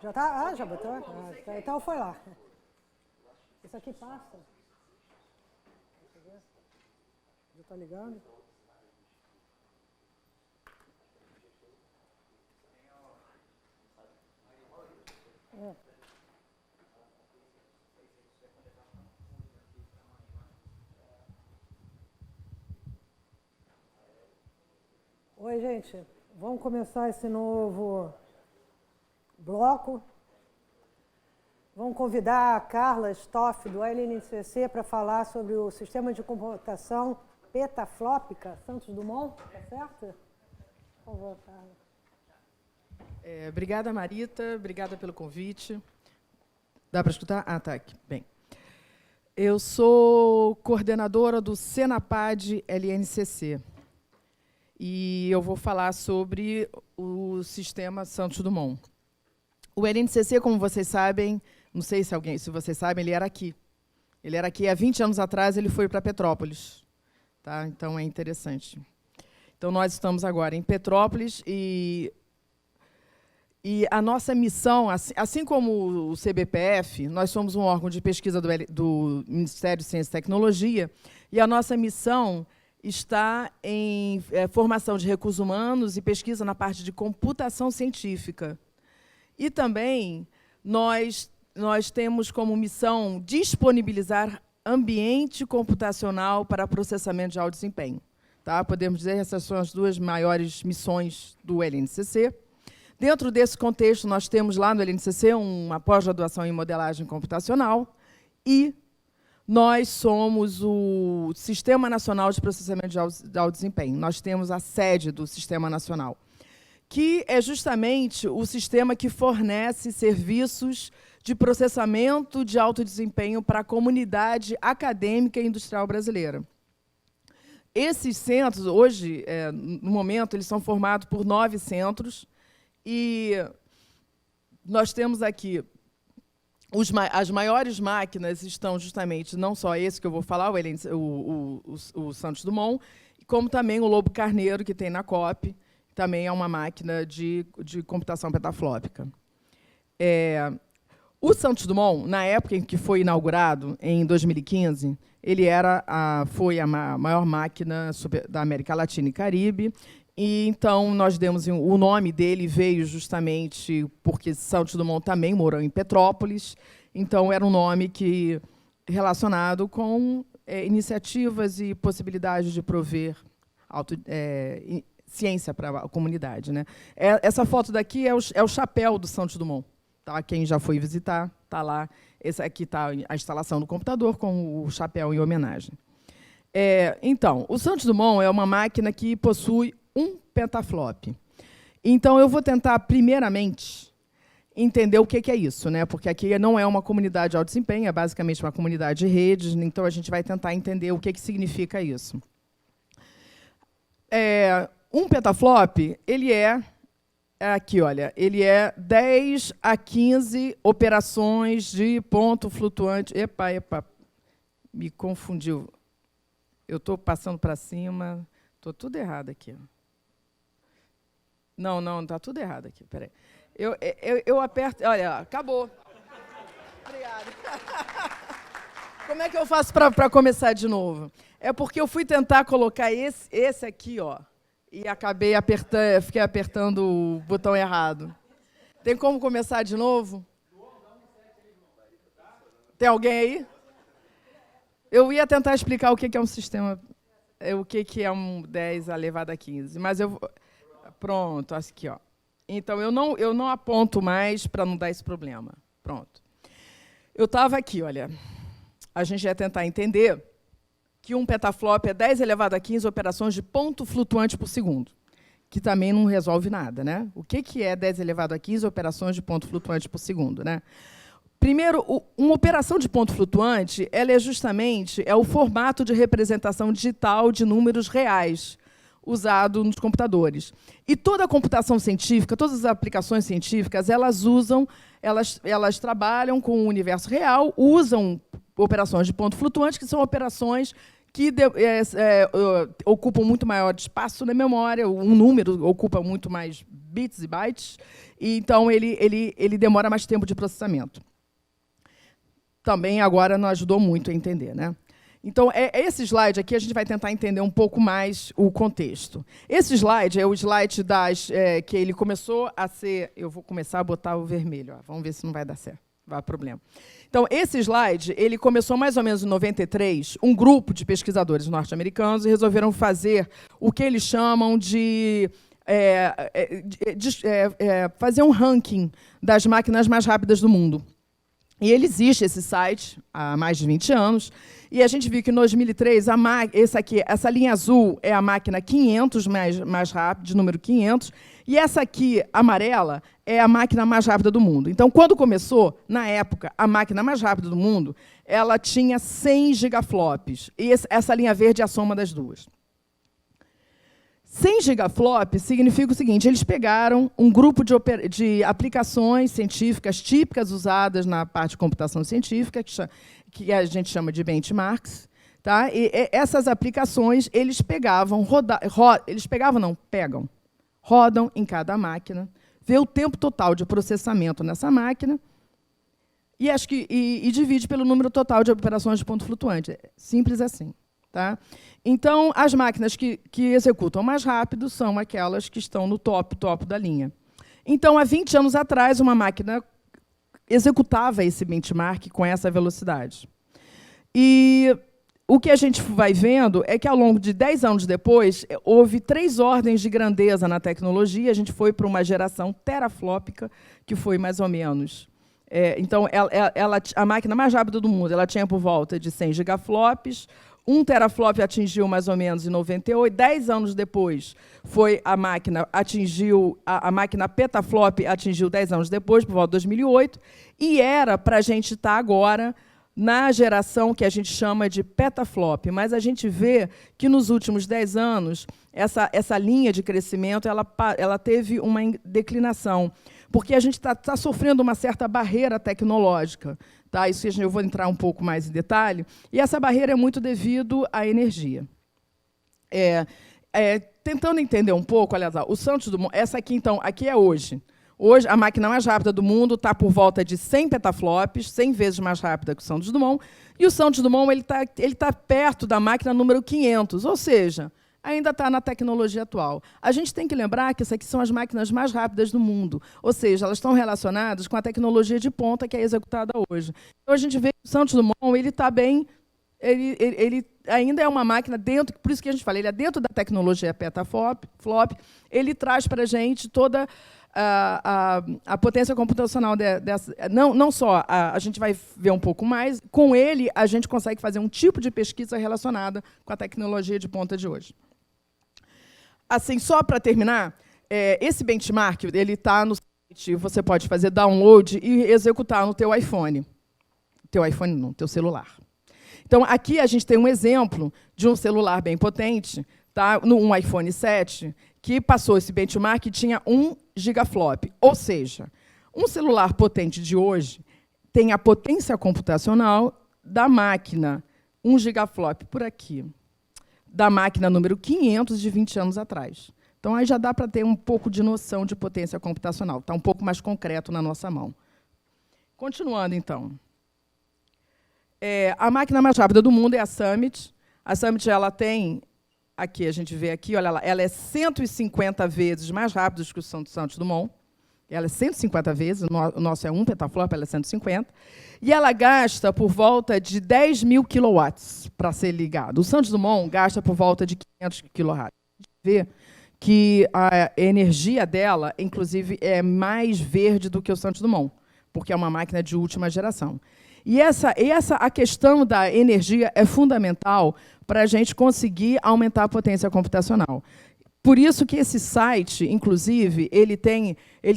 Já tá? Ah, já botou? Ah, então foi lá. Isso aqui passa. Já tá ligando? É. Oi, gente. Vamos começar esse novo bloco. Vamos convidar a Carla Stoff, do LNCC, para falar sobre o sistema de computação petaflópica Santos Dumont, tá certo? Por favor, Carla. Obrigada, Marita. Obrigada pelo convite. Dá para escutar? Ah, tá aqui. Bem. Eu sou coordenadora do Senapad LNCC. E eu vou falar sobre o sistema Santos Dumont. O LNCC, como vocês sabem, não sei se vocês sabem, ele era aqui. Ele era aqui há 20 anos atrás, ele foi para Petrópolis. Tá? Então, é interessante. Então, nós estamos agora em Petrópolis e a nossa missão, assim como o CBPF, nós somos um órgão de pesquisa do Ministério de Ciência e Tecnologia, e a nossa missão está em formação de recursos humanos e pesquisa na parte de computação científica. E também nós temos como missão disponibilizar ambiente computacional para processamento de alto desempenho. Tá? Podemos dizer que essas são as duas maiores missões do LNCC. Dentro desse contexto, nós temos lá no LNCC uma pós-graduação em modelagem computacional e nós somos o Sistema Nacional de Processamento de Alto Desempenho. Nós temos a sede do Sistema Nacional, que é justamente o sistema que fornece serviços de processamento de alto desempenho para a comunidade acadêmica e industrial brasileira. Esses centros, hoje, no momento, eles são formados por 9 centros, e nós temos aqui as maiores máquinas estão justamente, não só esse que eu vou falar, o Santos Dumont, como também o Lobo Carneiro, que tem na COP, também é uma máquina de computação petaflópica. O Santos Dumont, na época em que foi inaugurado, em 2015, ele foi a maior máquina da América Latina e Caribe. E, então, nós demos o nome dele, veio justamente porque Santos Dumont também morou em Petrópolis, então era um nome relacionado com iniciativas e possibilidades de prover ciência para a comunidade. Né? Essa foto daqui é o chapéu do Santos Dumont. Tá? Quem já foi visitar, está lá. Esse aqui está a instalação do computador com o chapéu em homenagem. Então, o Santos Dumont é uma máquina que possui um petaflop. Então, eu vou tentar, primeiramente, entender o que é isso, né? Porque aqui não é uma comunidade de alto desempenho, é basicamente uma comunidade de redes, então a gente vai tentar entender o que significa isso. Um petaflop, ele aqui, olha, ele é 10 a 15 operações de ponto flutuante. Epa, me confundiu. Eu estou passando para cima, estou tudo errado aqui. Não, está tudo errado aqui. Peraí. Eu aperto. Olha, acabou. Obrigada. Como é que eu faço para começar de novo? É porque eu fui tentar colocar esse aqui, ó, e fiquei apertando o botão errado. Tem como começar de novo? Tem alguém aí? Eu ia tentar explicar o que é um sistema, o que é um 10 elevado a 15, mas eu... Pronto, aqui, ó. Então, eu não aponto mais para não dar esse problema. Pronto. Eu estava aqui, olha. A gente ia tentar entender que um petaflop é 10 elevado a 15 operações de ponto flutuante por segundo, que também não resolve nada, né? O que é 10 elevado a 15 operações de ponto flutuante por segundo, né? Primeiro, uma operação de ponto flutuante, ela é justamente o formato de representação digital de números reais usado nos computadores. E toda a computação científica, todas as aplicações científicas, elas trabalham com o universo real, usam operações de ponto flutuante, que são operações que ocupam muito maior espaço na memória, um número ocupa muito mais bits e bytes, e então ele demora mais tempo de processamento. Também agora não ajudou muito a entender, né? Então, esse slide aqui, a gente vai tentar entender um pouco mais o contexto. Esse slide é o slide que ele começou a ser... Eu vou começar a botar o vermelho. Ó, vamos ver se não vai dar certo. Vai dar problema. Então, esse slide ele começou mais ou menos em 93, um grupo de pesquisadores norte-americanos resolveram fazer o que eles chamam de fazer um ranking das máquinas mais rápidas do mundo. E ele existe, esse site, há mais de 20 anos, e a gente viu que em 2003, essa linha azul é a máquina 500 mais rápida, de número 500, e essa aqui, amarela, é a máquina mais rápida do mundo. Então, quando começou, na época, a máquina mais rápida do mundo, ela tinha 100 gigaflops, e essa linha verde é a soma das duas. 100 gigaflops significa o seguinte, eles pegaram um grupo de aplicações científicas típicas usadas na parte de computação científica, que a gente chama de benchmarks, tá? E essas aplicações, eles pegavam, rodam em cada máquina, vê o tempo total de processamento nessa máquina e divide pelo número total de operações de ponto flutuante. É simples assim. Tá? Então, as máquinas que executam mais rápido são aquelas que estão no topo da linha. Então, há 20 anos atrás, uma máquina executava esse benchmark com essa velocidade. E o que a gente vai vendo é que, ao longo de 10 anos depois, houve 3 ordens de grandeza na tecnologia. A gente foi para uma geração teraflópica, que foi mais ou menos... então, a máquina mais rápida do mundo ela tinha por volta de 100 gigaflops, 1 teraflop atingiu mais ou menos em 98, 10 anos depois a máquina petaflop atingiu 10 anos depois, por volta de 2008, e era para a gente estar agora na geração que a gente chama de petaflop. Mas a gente vê que nos últimos 10 anos essa linha de crescimento ela teve uma declinação, porque a gente está sofrendo uma certa barreira tecnológica. Tá? Isso eu vou entrar um pouco mais em detalhe. E essa barreira é muito devido à energia. Tentando entender um pouco, olha lá, o Santos Dumont, essa aqui, então, aqui é hoje. Hoje, a máquina mais rápida do mundo está por volta de 100 petaflops, 100 vezes mais rápida que o Santos Dumont, e o Santos Dumont ele tá perto da máquina número 500, ou seja, ainda está na tecnologia atual. A gente tem que lembrar que essas aqui são as máquinas mais rápidas do mundo, ou seja, elas estão relacionadas com a tecnologia de ponta que é executada hoje. Então, a gente vê que o Santos Dumont ele está bem, ele ainda é uma máquina dentro, por isso que a gente fala, ele é dentro da tecnologia petaflop, ele traz para a gente toda a potência computacional dessa. Não só, a gente vai ver um pouco mais, com ele a gente consegue fazer um tipo de pesquisa relacionada com a tecnologia de ponta de hoje. Assim, só para terminar, esse benchmark ele está no site, você pode fazer download e executar no teu iPhone. Teu iPhone não, teu celular. Então, aqui a gente tem um exemplo de um celular bem potente, tá? Um iPhone 7, que passou esse benchmark e tinha 1 gigaflop. Ou seja, um celular potente de hoje tem a potência computacional da máquina 1 gigaflop por aqui, da máquina número 500 de 20 anos atrás. Então, aí já dá para ter um pouco de noção de potência computacional. Está um pouco mais concreto na nossa mão. Continuando, então. A máquina mais rápida do mundo é a Summit. A Summit ela tem, aqui a gente vê aqui, olha lá, ela é 150 vezes mais rápida que o Santos Dumont. Ela é 150 vezes, o nosso é 1 petaflop, ela é 150. E ela gasta por volta de 10 mil kilowatts para ser ligado. O Santos Dumont gasta por volta de 500 kilowatts. A gente vê que a energia dela, inclusive, é mais verde do que o Santos Dumont, porque é uma máquina de última geração. E a questão da energia é fundamental para a gente conseguir aumentar a potência computacional. Por isso que esse site, inclusive, ele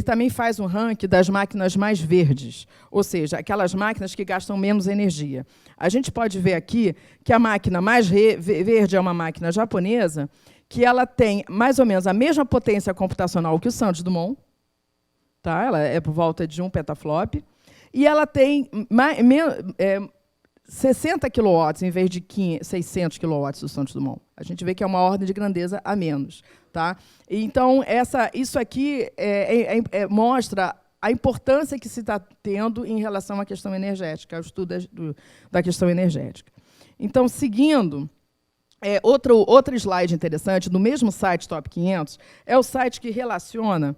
também faz um ranking das máquinas mais verdes, ou seja, aquelas máquinas que gastam menos energia. A gente pode ver aqui que a máquina mais verde é uma máquina japonesa, que ela tem mais ou menos a mesma potência computacional que o Santos Dumont, tá? Ela é por volta de 1 petaflop, e ela tem 60 kW em vez de 600 kW do Santos Dumont. A gente vê que é uma ordem de grandeza a menos. Tá? Então, isso aqui mostra a importância que se está tendo em relação à questão energética, ao estudo da questão energética. Então, seguindo, outro slide interessante, do mesmo site Top 500, é o site que relaciona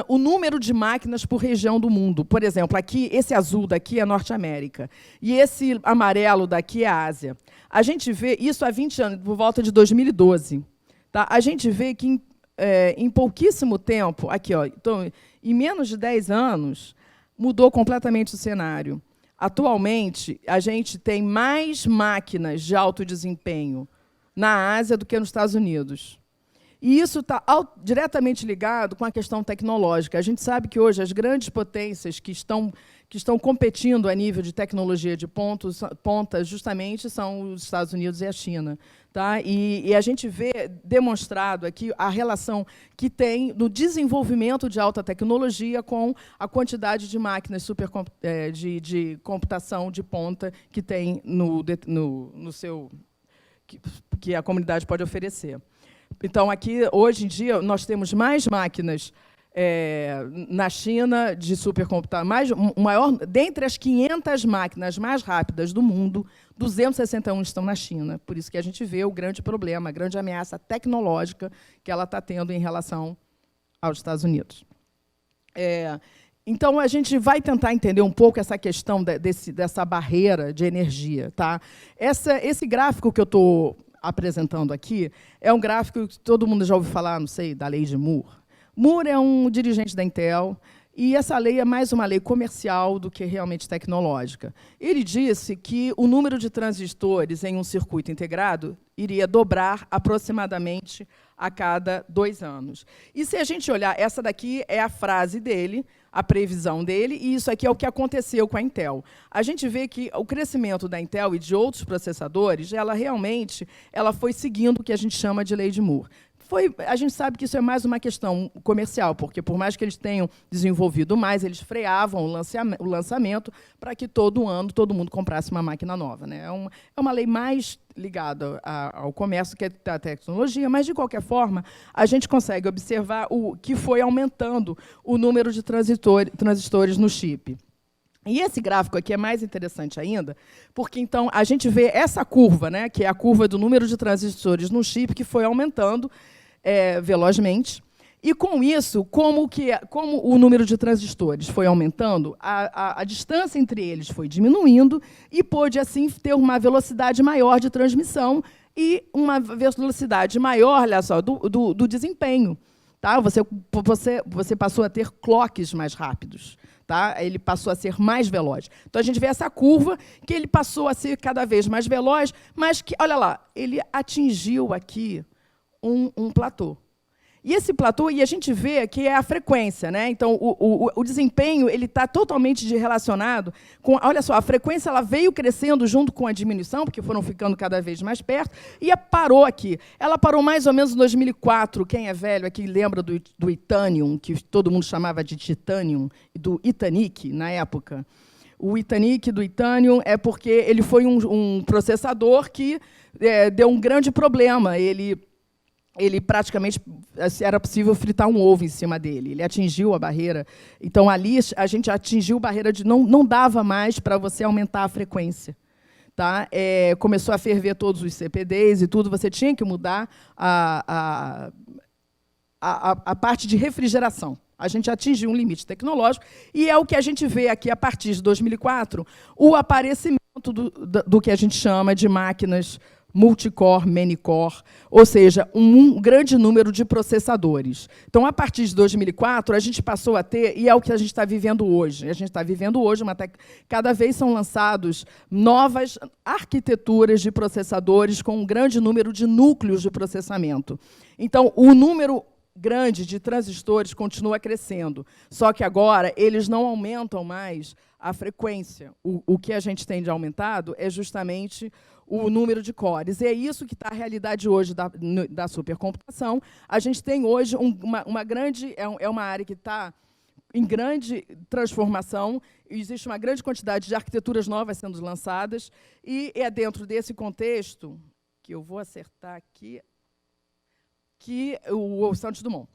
o número de máquinas por região do mundo. Por exemplo, aqui, esse azul daqui é Norte América, e esse amarelo daqui é Ásia. A gente vê isso há 20 anos, por volta de 2012. Tá? A gente vê que, em pouquíssimo tempo, aqui, ó, então, em menos de 10 anos, mudou completamente o cenário. Atualmente, a gente tem mais máquinas de alto desempenho na Ásia do que nos Estados Unidos. E isso está diretamente ligado com a questão tecnológica. A gente sabe que hoje as grandes potências que estão competindo a nível de tecnologia de ponta justamente são os Estados Unidos e a China. Tá? E a gente vê demonstrado aqui a relação que tem no desenvolvimento de alta tecnologia com a quantidade de máquinas de computação de ponta que tem que a comunidade pode oferecer. Então, aqui, hoje em dia, nós temos mais máquinas na China de supercomputador. Dentre as 500 máquinas mais rápidas do mundo, 261 estão na China. Por isso que a gente vê o grande problema, a grande ameaça tecnológica que ela está tendo em relação aos Estados Unidos. Então, a gente vai tentar entender um pouco essa questão dessa barreira de energia. Tá? Esse gráfico que eu estou apresentando aqui é um gráfico que todo mundo já ouviu falar, não sei, da lei de Moore. Moore é um dirigente da Intel, e essa lei é mais uma lei comercial do que realmente tecnológica. Ele disse que o número de transistores em um circuito integrado iria dobrar aproximadamente a cada 2 anos. E se a gente olhar, essa daqui é a frase dele, a previsão dele, e isso aqui é o que aconteceu com a Intel. A gente vê que o crescimento da Intel e de outros processadores, ela foi seguindo o que a gente chama de lei de Moore. A gente sabe que isso é mais uma questão comercial, porque, por mais que eles tenham desenvolvido mais, eles freavam o lançamento para que todo ano todo mundo comprasse uma máquina nova. Né? É uma lei mais ligada ao comércio que à tecnologia, mas, de qualquer forma, a gente consegue observar que foi aumentando o número de transistores no chip. E esse gráfico aqui é mais interessante ainda, porque, então, a gente vê essa curva, né, que é a curva do número de transistores no chip, que foi aumentando velozmente. E, com isso, como o número de transistores foi aumentando, a distância entre eles foi diminuindo e pôde, assim, ter uma velocidade maior de transmissão e uma velocidade maior, olha só, do desempenho. Tá? Você passou a ter clocks mais rápidos. Tá? Ele passou a ser mais veloz. Então, a gente vê essa curva, que ele passou a ser cada vez mais veloz, mas que, olha lá, ele atingiu aqui um platô. E esse platô, e a gente vê que é a frequência. Né? Então, o desempenho está totalmente relacionado com... Olha só, a frequência ela veio crescendo junto com a diminuição, porque foram ficando cada vez mais perto, e parou aqui. Ela parou mais ou menos em 2004. Quem é velho aqui lembra do Itanium, que todo mundo chamava de Titanium, e do Itanic, na época. O Itanic do Itanium é porque ele foi um processador que deu um grande problema. Ele praticamente era possível fritar um ovo em cima dele. Ele atingiu a barreira. Então, ali, a gente atingiu a barreira de não dava mais para você aumentar a frequência. Tá? Começou a ferver todos os CPDs e tudo. Você tinha que mudar a parte de refrigeração. A gente atingiu um limite tecnológico. E é o que a gente vê aqui, a partir de 2004, o aparecimento do que a gente chama de máquinas multicore, many-core, ou seja, um grande número de processadores. Então, a partir de 2004, a gente passou a ter, e é o que a gente está vivendo hoje. A gente está vivendo hoje, cada vez são lançados novas arquiteturas de processadores com um grande número de núcleos de processamento. Então, o número grande de transistores continua crescendo, só que agora eles não aumentam mais a frequência. O que a gente tem de aumentado é justamente o número de cores. E é isso que está a realidade hoje da supercomputação. A gente tem hoje uma grande... É uma área que está em grande transformação, existe uma grande quantidade de arquiteturas novas sendo lançadas, e é dentro desse contexto, que eu vou acertar aqui, que o Santos Dumont.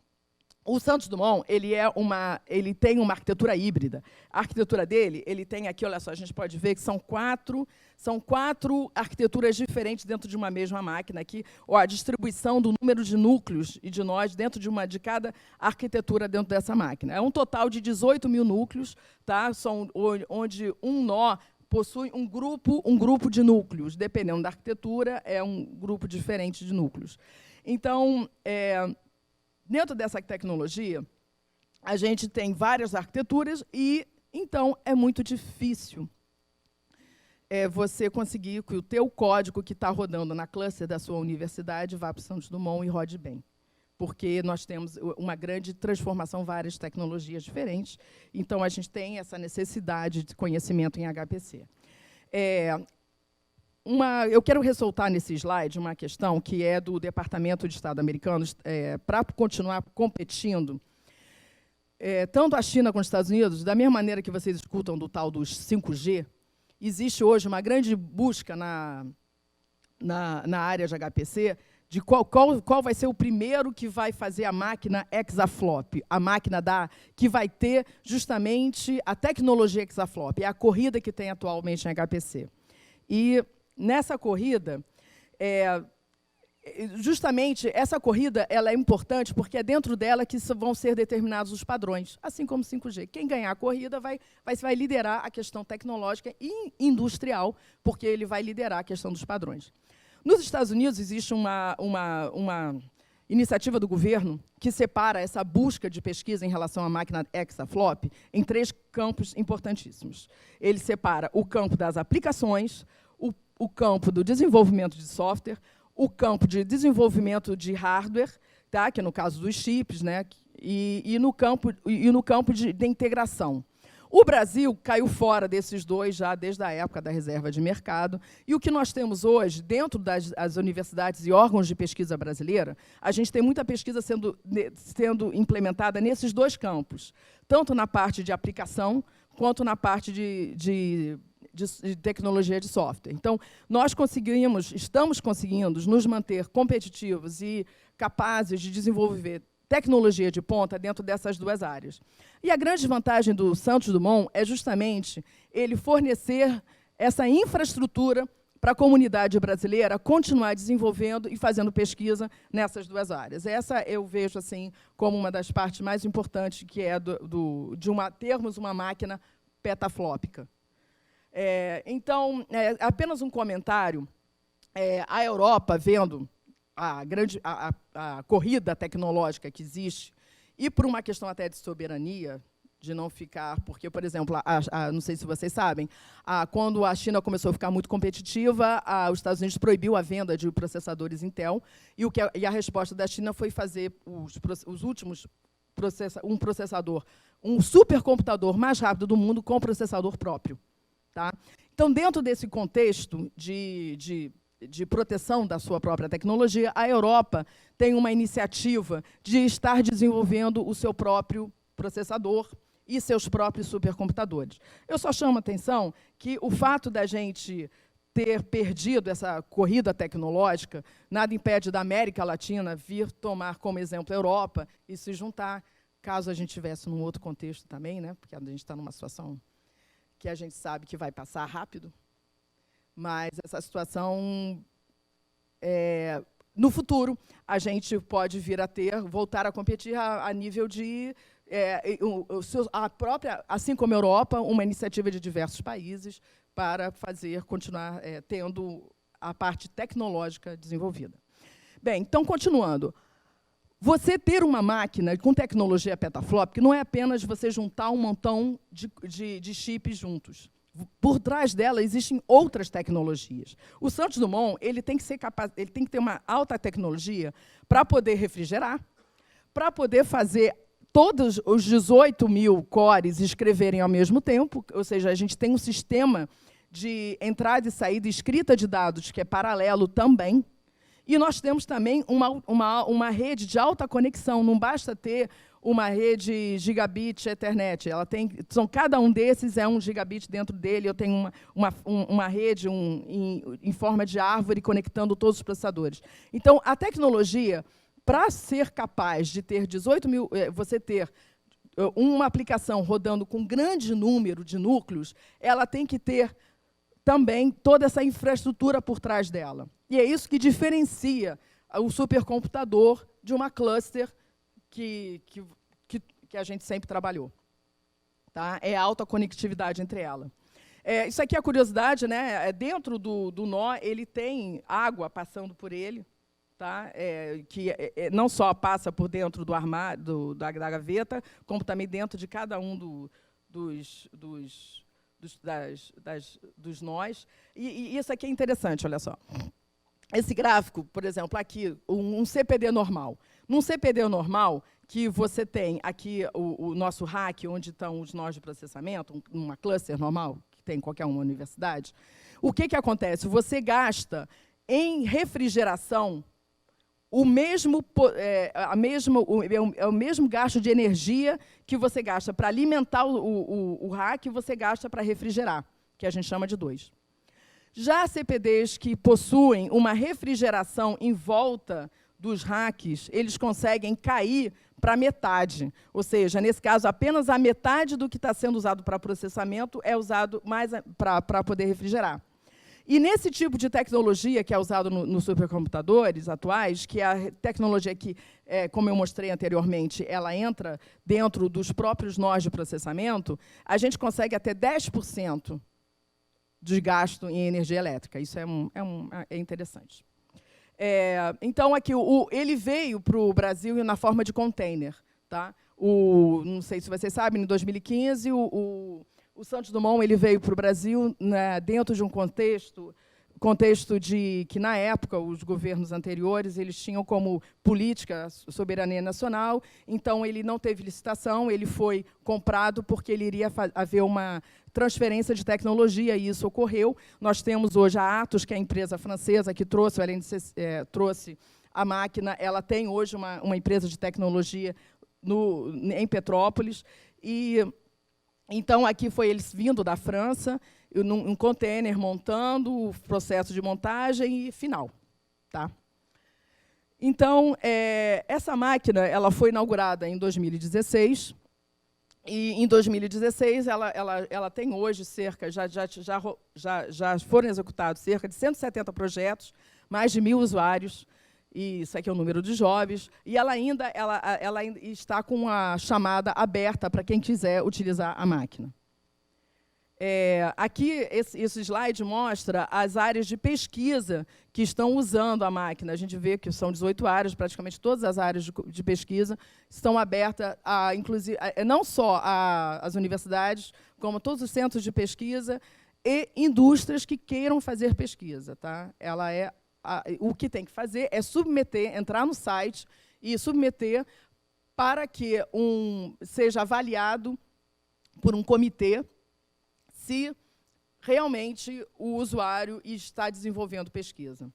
O Santos Dumont, ele tem uma arquitetura híbrida. A arquitetura dele, ele tem aqui, olha só, a gente pode ver que são quatro arquiteturas diferentes dentro de uma mesma máquina. Aqui, ó, a distribuição do número de núcleos e de nós dentro de cada arquitetura dentro dessa máquina. É um total de 18 mil núcleos, tá? Onde um nó possui um grupo de núcleos. Dependendo da arquitetura, é um grupo diferente de núcleos. Então, dentro dessa tecnologia, a gente tem várias arquiteturas e, então, é muito difícil você conseguir que o teu código que está rodando na cluster da sua universidade vá para o Santos Dumont e rode bem. Porque nós temos uma grande transformação, várias tecnologias diferentes, então a gente tem essa necessidade de conhecimento em HPC. Eu quero ressaltar nesse slide uma questão que é do Departamento de Estado americano, para continuar competindo, tanto a China quanto os Estados Unidos, da mesma maneira que vocês escutam do tal dos 5G, existe hoje uma grande busca na área de HPC de qual vai ser o primeiro que vai fazer a máquina exaflop, a máquina que vai ter justamente a tecnologia exaflop, é a corrida que tem atualmente em HPC. E nessa corrida, justamente essa corrida ela é importante porque é dentro dela que vão ser determinados os padrões, assim como o 5G. Quem ganhar a corrida vai liderar a questão tecnológica e industrial, porque ele vai liderar a questão dos padrões. Nos Estados Unidos, existe uma iniciativa do governo que separa essa busca de pesquisa em relação à máquina exaflop em 3 campos importantíssimos. Ele separa o campo das aplicações, o campo do desenvolvimento de software, o campo de desenvolvimento de hardware, tá? Que é no caso dos chips, né? e no campo de integração. O Brasil caiu fora desses dois já desde a época da reserva de mercado, e o que nós temos hoje, dentro das universidades e órgãos de pesquisa brasileira, a gente tem muita pesquisa sendo implementada nesses 2 campos, tanto na parte de aplicação, quanto na parte de tecnologia de software. Então, estamos conseguindo nos manter competitivos e capazes de desenvolver tecnologia de ponta dentro dessas 2 áreas. E a grande vantagem do Santos Dumont é justamente ele fornecer essa infraestrutura para a comunidade brasileira continuar desenvolvendo e fazendo pesquisa nessas 2 áreas. Essa eu vejo assim como uma das partes mais importantes, que é termos uma máquina petaflópica. Então, apenas um comentário. A Europa, vendo a corrida tecnológica que existe, e por uma questão até de soberania, de não ficar... Porque, por exemplo, não sei se vocês sabem, quando a China começou a ficar muito competitiva, os Estados Unidos proibiu a venda de processadores Intel, e a resposta da China foi fazer os últimos um supercomputador mais rápido do mundo com processador próprio. Tá? Então, dentro desse contexto de proteção da sua própria tecnologia, a Europa tem uma iniciativa de estar desenvolvendo o seu próprio processador e seus próprios supercomputadores. Eu só chamo a atenção que o fato da gente ter perdido essa corrida tecnológica, nada impede da América Latina vir tomar como exemplo a Europa e se juntar, caso a gente estivesse num outro contexto também, né? Porque a gente está numa situação que a gente sabe que vai passar rápido, mas essa situação, no futuro, a gente pode vir a voltar a competir a nível de, assim como a Europa, uma iniciativa de diversos países para continuar tendo a parte tecnológica desenvolvida. Bem, então, continuando. Você ter uma máquina com tecnologia petaflop não é apenas você juntar um montão de chips juntos. Por trás dela existem outras tecnologias. O Santos Dumont ele tem que ter uma alta tecnologia para poder refrigerar, para poder fazer todos os 18 mil cores escreverem ao mesmo tempo, ou seja, a gente tem um sistema de entrada e saída e escrita de dados que é paralelo também. E nós temos também uma rede de alta conexão. Não basta ter uma rede gigabit Ethernet. Cada um desses é 1 gigabit dentro dele. Eu tenho uma rede em forma de árvore conectando todos os processadores. Então, a tecnologia, para ser capaz de ter 18 mil, você ter uma aplicação rodando com grande número de núcleos, ela tem que ter também toda essa infraestrutura por trás dela. E é isso que diferencia o supercomputador de uma cluster que a gente sempre trabalhou. Tá? É a alta conectividade entre elas. Isso aqui é a curiosidade, né? Dentro do nó, ele tem água passando por ele, tá? Que não só passa por dentro do armário, da gaveta, como também dentro de cada um dos nós. E isso aqui é interessante, olha só. Esse gráfico, por exemplo, aqui, um CPD normal. Num CPD normal, que você tem aqui o nosso rack, onde estão os nós de processamento, uma cluster normal, que tem em qualquer uma universidade, o que acontece? Você gasta em refrigeração o mesmo gasto de energia que você gasta para alimentar o rack, você gasta para refrigerar, que a gente chama de 2. Já CPDs que possuem uma refrigeração em volta dos racks, eles conseguem cair para metade. Ou seja, nesse caso, apenas a metade do que está sendo usado para processamento é usado mais para poder refrigerar. E nesse tipo de tecnologia que é usado nos supercomputadores atuais, que é a tecnologia que, como eu mostrei anteriormente, ela entra dentro dos próprios nós de processamento, a gente consegue até 10% de gasto em energia elétrica. Isso é interessante. Então, aqui, ele veio para o Brasil na forma de container. Tá? Não sei se vocês sabem, em 2015, o Santos Dumont ele veio para o Brasil, né, dentro de um contexto de que, na época, os governos anteriores eles tinham como política soberania nacional, então ele não teve licitação, ele foi comprado porque ele iria haver uma transferência de tecnologia, e isso ocorreu. Nós temos hoje a Atos, que é a empresa francesa que trouxe, trouxe a máquina, ela tem hoje uma empresa de tecnologia em Petrópolis, e então aqui foi eles vindo da França, num container montando, o processo de montagem e final. Tá? Então, essa máquina ela foi inaugurada em 2016, e em 2016 ela tem hoje já foram executados cerca de 170 projetos, mais de 1.000 usuários, e isso aqui é o número de jobs, e ela ainda está com a chamada aberta para quem quiser utilizar a máquina. Aqui, esse slide mostra as áreas de pesquisa que estão usando a máquina. A gente vê que são 18 áreas, praticamente todas as áreas de pesquisa estão abertas, inclusive, não só as universidades, como todos os centros de pesquisa e indústrias que queiram fazer pesquisa. Tá? O que tem que fazer é entrar no site e submeter para que seja avaliado por um comitê se realmente o usuário está desenvolvendo pesquisa.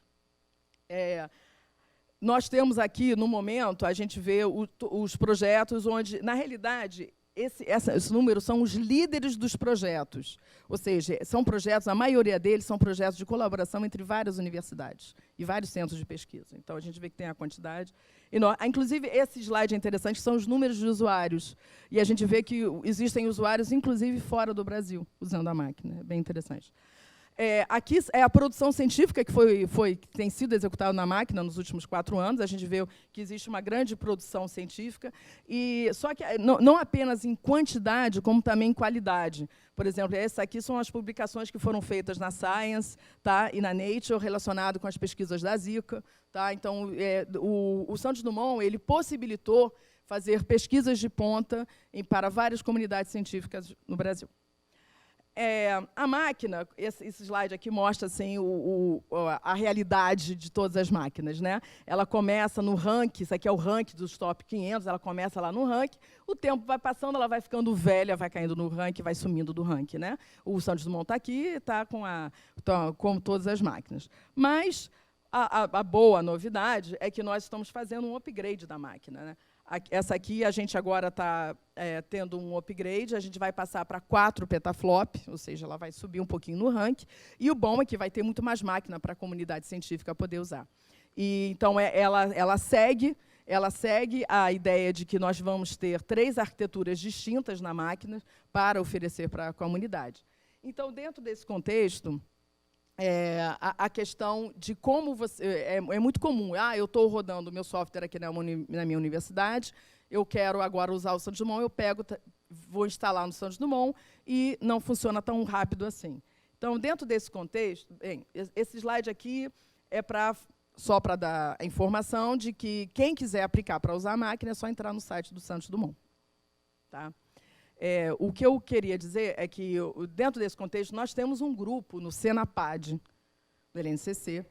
Nós temos aqui, no momento, a gente vê os projetos onde, na realidade, esse número são os líderes dos projetos. Ou seja, são projetos, a maioria deles são projetos de colaboração entre várias universidades e vários centros de pesquisa. Então, a gente vê que tem a quantidade. Inclusive, esse slide é interessante, que são os números de usuários. E a gente vê que existem usuários, inclusive, fora do Brasil, usando a máquina. É bem interessante. Aqui é a produção científica que tem sido executada na máquina nos últimos 4 anos. A gente vê que existe uma grande produção científica, só que não apenas em quantidade, como também em qualidade. Por exemplo, essas aqui são as publicações que foram feitas na Science, tá, e na Nature, relacionado com as pesquisas da Zika. Tá? Então, o Santos Dumont ele possibilitou fazer pesquisas de ponta para várias comunidades científicas no Brasil. A máquina, esse slide aqui mostra assim, a realidade de todas as máquinas. Né? Ela começa no ranking, isso aqui é o ranking dos top 500, ela começa lá no ranking, o tempo vai passando, ela vai ficando velha, vai caindo no ranking, vai sumindo do ranking. Né? O Santos Dumont está aqui, está como todas as máquinas. Mas a boa novidade é que nós estamos fazendo um upgrade da máquina. Né? Essa aqui a gente agora está tendo um upgrade, a gente vai passar para 4 petaflop, ou seja, ela vai subir um pouquinho no ranking, e o bom é que vai ter muito mais máquina para a comunidade científica poder usar. Então, ela segue a ideia de que nós vamos ter 3 arquiteturas distintas na máquina para oferecer para a comunidade. Então, dentro desse contexto, a questão de como você... É muito comum. Eu estou rodando o meu software aqui na minha universidade, eu quero agora usar o Santos Dumont, eu pego, vou instalar no Santos Dumont e não funciona tão rápido assim. Então, dentro desse contexto, bem, esse slide aqui é só para dar a informação de que quem quiser aplicar para usar a máquina é só entrar no site do Santos Dumont. Tá? O que eu queria dizer é que, dentro desse contexto, nós temos um grupo no Senapad, do LNCC.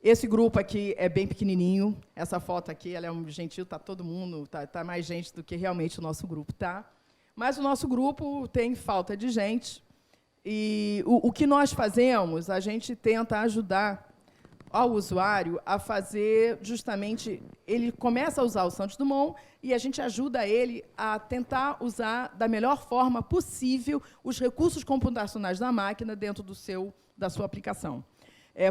Esse grupo aqui é bem pequenininho. Essa foto aqui ela é um gentil, está todo mundo, tá mais gente do que realmente o nosso grupo. Tá? Mas o nosso grupo tem falta de gente. E o que nós fazemos, a gente tenta ajudar ao usuário a fazer justamente... Ele começa a usar o Santos Dumont e a gente ajuda ele a tentar usar da melhor forma possível os recursos computacionais da máquina dentro da sua aplicação.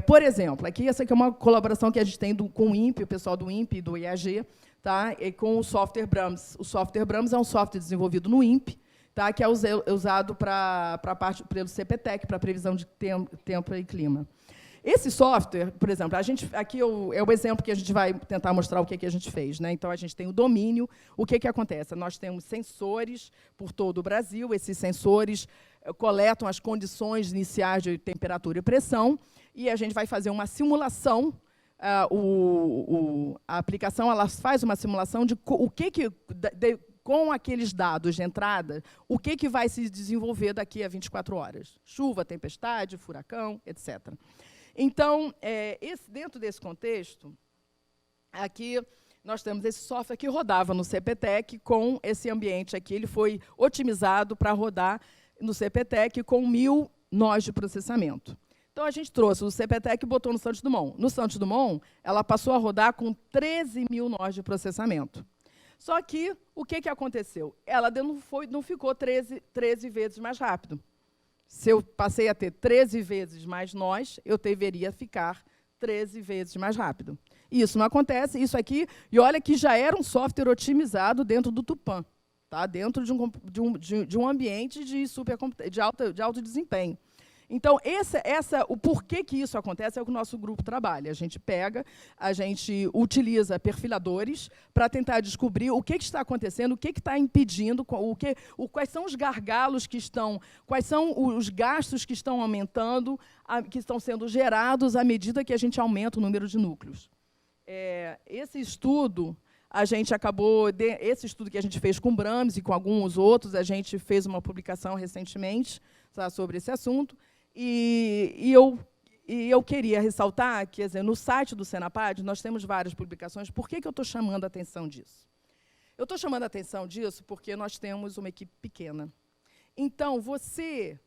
Por exemplo, essa aqui é uma colaboração que a gente tem com o INPE, o pessoal do INPE e do IAG, tá? E com o software Brahms. O software Brahms é um software desenvolvido no INPE, tá? Que é usado pelo CPTEC, para previsão de tempo e clima. Esse software, por exemplo, aqui é o exemplo que a gente vai tentar mostrar o que a gente fez. Né? Então, a gente tem o domínio. O que acontece? Nós temos sensores por todo o Brasil. Esses sensores coletam as condições iniciais de temperatura e pressão, e a gente vai fazer uma simulação. A aplicação ela faz uma simulação de com aqueles dados de entrada, o que vai se desenvolver daqui a 24 horas. Chuva, tempestade, furacão, etc. Então, dentro desse contexto, aqui nós temos esse software que rodava no CPTEC com esse ambiente aqui. Ele foi otimizado para rodar no CPTEC com 1000 nós de processamento. Então, a gente trouxe o CPTEC e botou no Santos Dumont. No Santos Dumont, ela passou a rodar com 13.000 nós de processamento. Só que, o que aconteceu? Ela não ficou 13 vezes mais rápido. Se eu passei a ter 13 vezes mais nós, eu deveria ficar 13 vezes mais rápido. Isso não acontece, isso aqui, e olha que já era um software otimizado dentro do Tupan, tá? Dentro de um ambiente de alto desempenho. Então, o porquê que isso acontece é o que o nosso grupo trabalha. A gente utiliza perfiladores para tentar descobrir o que está acontecendo, o que está impedindo, quais são os gargalos que estão, quais são os gastos que estão aumentando, que estão sendo gerados à medida que a gente aumenta o número de núcleos. Esse estudo, esse estudo que a gente fez com o Brahms e com alguns outros, a gente fez uma publicação recentemente, tá, sobre esse assunto. E eu queria ressaltar que, quer dizer, no site do Senapad, nós temos várias publicações. Por que eu estou chamando a atenção disso? Eu estou chamando a atenção disso porque nós temos uma equipe pequena. Então, você,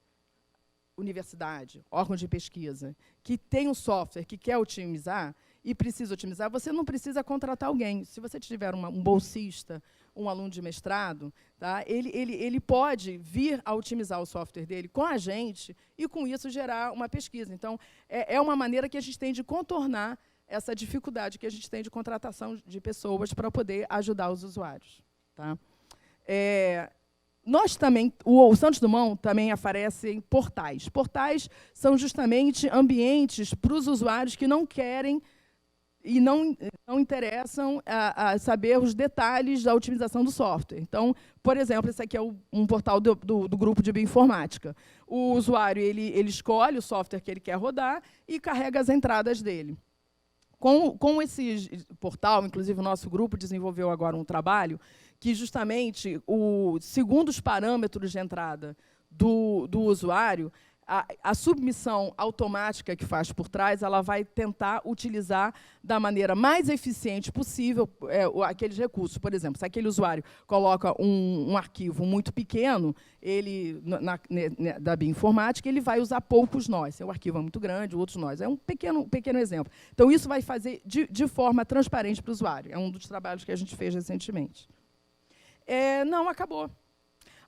universidade, órgão de pesquisa, que tem um software que quer otimizar e precisa otimizar, você não precisa contratar alguém. Se você tiver um bolsista, um aluno de mestrado, tá? Ele pode vir a otimizar o software dele com a gente e, com isso, gerar uma pesquisa. Então, é uma maneira que a gente tem de contornar essa dificuldade que a gente tem de contratação de pessoas para poder ajudar os usuários. Tá? Nós também, o Santos Dumont também oferece em portais. Portais são justamente ambientes para os usuários que não querem e não interessam a saber os detalhes da otimização do software. Então, por exemplo, esse aqui é um portal do grupo de bioinformática. O usuário ele escolhe o software que ele quer rodar e carrega as entradas dele. Com esse portal, inclusive, o nosso grupo desenvolveu agora um trabalho que, justamente, segundo os parâmetros de entrada do usuário, a submissão automática que faz por trás, ela vai tentar utilizar da maneira mais eficiente possível aqueles recursos. Por exemplo, se aquele usuário coloca um arquivo muito pequeno, ele, da bioinformática, ele vai usar poucos nós. Se o arquivo é muito grande, outros nós. É um pequeno exemplo. Então, isso vai fazer de forma transparente para o usuário. É um dos trabalhos que a gente fez recentemente. Não, acabou.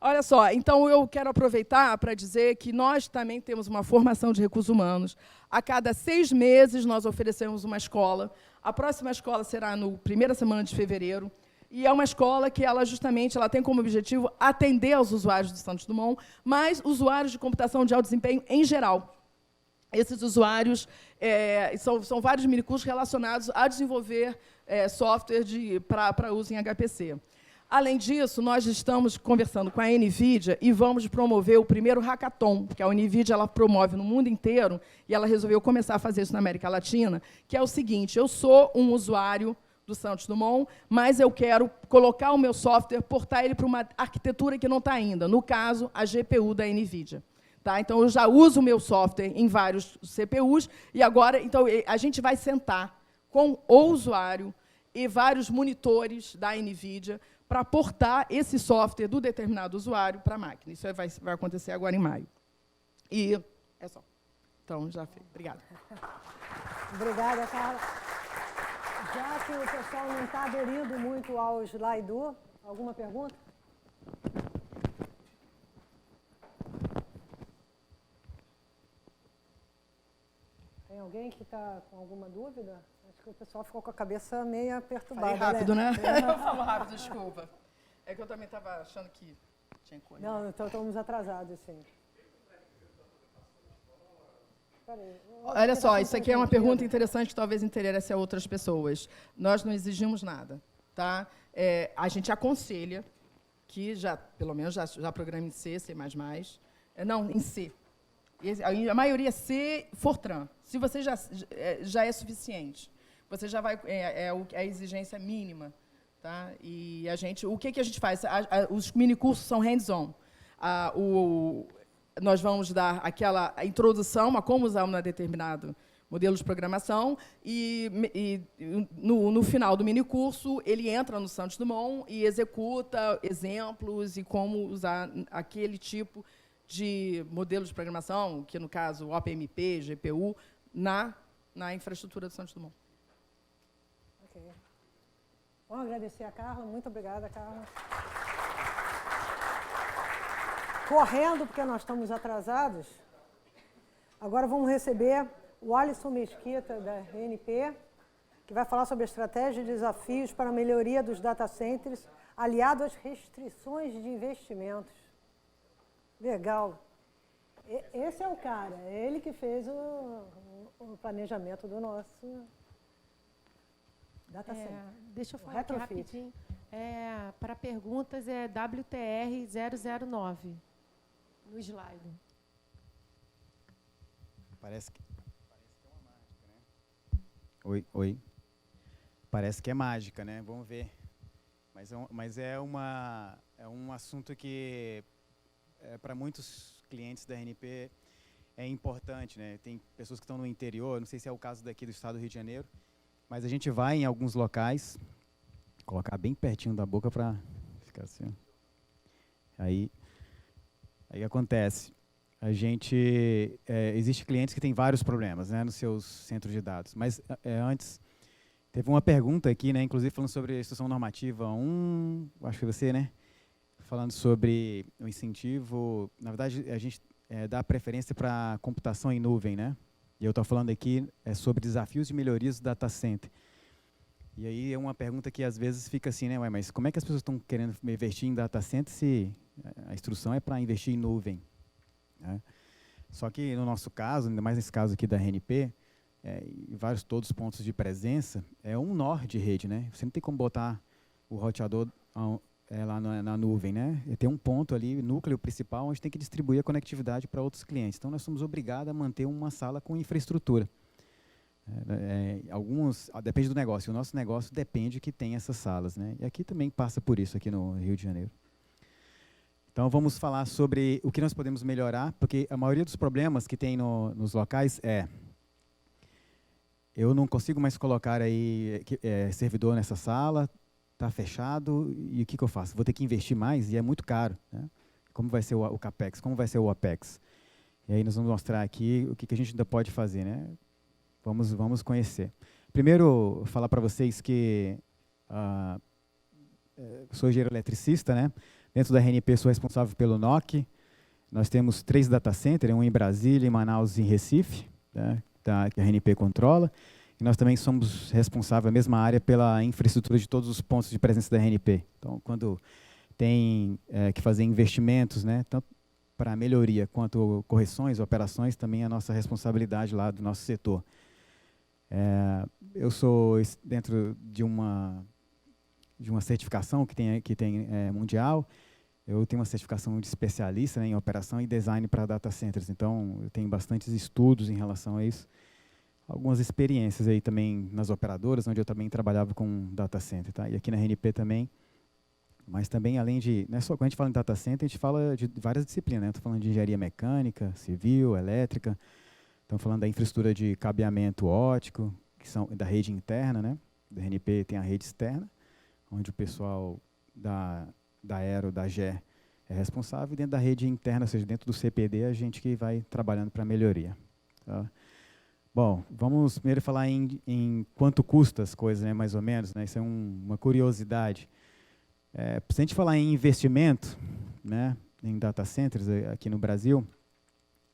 Olha só, então eu quero aproveitar para dizer que nós também temos uma formação de recursos humanos. A cada 6 meses nós oferecemos uma escola. A próxima escola será na primeira semana de fevereiro. E é uma escola que ela tem como objetivo atender aos usuários do Santos Dumont, mas usuários de computação de alto desempenho em geral. Esses usuários são vários minicursos relacionados a desenvolver software para uso em HPC. Além disso, nós estamos conversando com a NVIDIA e vamos promover o primeiro hackathon, porque a NVIDIA ela promove no mundo inteiro, e ela resolveu começar a fazer isso na América Latina, que é o seguinte: eu sou um usuário do Santos Dumont, mas eu quero colocar o meu software, portar ele para uma arquitetura que não está ainda, no caso, a GPU da NVIDIA. Tá? Então, eu já uso o meu software em vários CPUs, e agora então, a gente vai sentar com o usuário e vários monitores da NVIDIA para portar esse software do determinado usuário para a máquina. Isso vai acontecer agora em maio. E é só. Então, já fez. Obrigada. Obrigada, Carla. Já que o pessoal não está aderindo muito ao Slido, alguma pergunta? Tem alguém que está com alguma dúvida? Acho que o pessoal ficou com a cabeça meio perturbada. Falei rápido, né? Eu falo rápido, desculpa. É que eu também estava achando que tinha coisa. Não, então estamos atrasados, sim. Olha só, isso aqui é uma pergunta interessante que talvez interesse a outras pessoas. Nós não exigimos nada. Tá? A gente aconselha que, pelo menos, já programe em C, C++. Não, em C. A maioria é C, Fortran. Se você já é suficiente. Você já vai... É a exigência mínima. Tá? E o que a gente faz? Os minicursos são hands-on. Nós vamos dar aquela introdução a como usar um determinado modelo de programação e no final do minicurso, ele entra no Santos Dumont e executa exemplos e como usar aquele tipo de modelo de programação, que, no caso, OpenMP, GPU, na infraestrutura do Santos Dumont. Ok. Vamos agradecer a Carla. Muito obrigada, Carla. Correndo, porque nós estamos atrasados. Agora vamos receber o Alisson Mesquita, da RNP, que vai falar sobre a estratégia e desafios para a melhoria dos data centers, aliado às restrições de investimentos. Legal. Esse é o cara, é ele que fez o planejamento do nosso data center. Deixa eu falar aqui rapidinho. Para perguntas é WTR 009, no slide. Parece que é uma mágica, né? Oi. Parece que é mágica, né? Vamos ver. Mas é um assunto que, para muitos clientes da RNP, é importante, né? Tem pessoas que estão no interior, não sei se é o caso daqui do estado do Rio de Janeiro, mas a gente vai em alguns locais, colocar bem pertinho da boca para ficar assim. Aí acontece. Existe clientes que têm vários problemas, né, nos seus centros de dados. Mas antes, teve uma pergunta aqui, né, inclusive falando sobre a Instrução Normativa 1, acho que foi você, né? Falando sobre o incentivo. Na verdade, a gente dá preferência para computação em nuvem, né? E eu estou falando aqui sobre desafios de melhorias do data center. E aí é uma pergunta que às vezes fica assim, né? Ué, mas como é que as pessoas estão querendo investir em data center se a instrução é para investir em nuvem? Né? Só que no nosso caso, ainda mais nesse caso aqui da RNP, em todos os pontos de presença, é um nó de rede, né? Você não tem como botar o roteador lá na nuvem, né? Tem um ponto ali, núcleo principal, onde tem que distribuir a conectividade para outros clientes. Então, nós somos obrigados a manter uma sala com infraestrutura. Depende do negócio. O nosso negócio depende que tenha essas salas, né? E aqui também passa por isso, aqui no Rio de Janeiro. Então, vamos falar sobre o que nós podemos melhorar, porque a maioria dos problemas que tem nos locais eu não consigo mais colocar aí servidor nessa sala, está fechado, e o que eu faço? Vou ter que investir mais e é muito caro, né? Como vai ser o CAPEX? Como vai ser o OPEX? E aí nós vamos mostrar aqui o que a gente ainda pode fazer, né? Vamos conhecer. Primeiro, falar para vocês que sou engenheiro eletricista, né? Dentro da RNP sou responsável pelo NOC. Nós temos 3 data centers, um em Brasília, em Manaus e em Recife, né? Que a RNP controla. E nós também somos responsáveis, a mesma área, pela infraestrutura de todos os pontos de presença da RNP. Então, quando tem que fazer investimentos, né, tanto para melhoria quanto correções, operações, também é a nossa responsabilidade lá do nosso setor. Eu sou dentro de uma certificação que tem mundial. Eu tenho uma certificação de especialista, né, em operação e design para data centers. Então, eu tenho bastantes estudos em relação a isso. Algumas experiências aí também nas operadoras, onde eu também trabalhava com data center, tá? E aqui na RNP também. Mas também, além de... Não é só quando a gente fala em data center, a gente fala de várias disciplinas, né? Estou falando de engenharia mecânica, civil, elétrica. Estamos falando da infraestrutura de cabeamento óptico, que são da rede interna, né? Da RNP tem a rede externa, onde o pessoal da Aero, da GE, é responsável. E dentro da rede interna, ou seja, dentro do CPD, a gente que vai trabalhando para melhoria. Tá? Bom, vamos primeiro falar em quanto custa as coisas, né, mais ou menos, né? Isso é uma curiosidade. Se a gente falar em investimento, né, em data centers aqui no Brasil,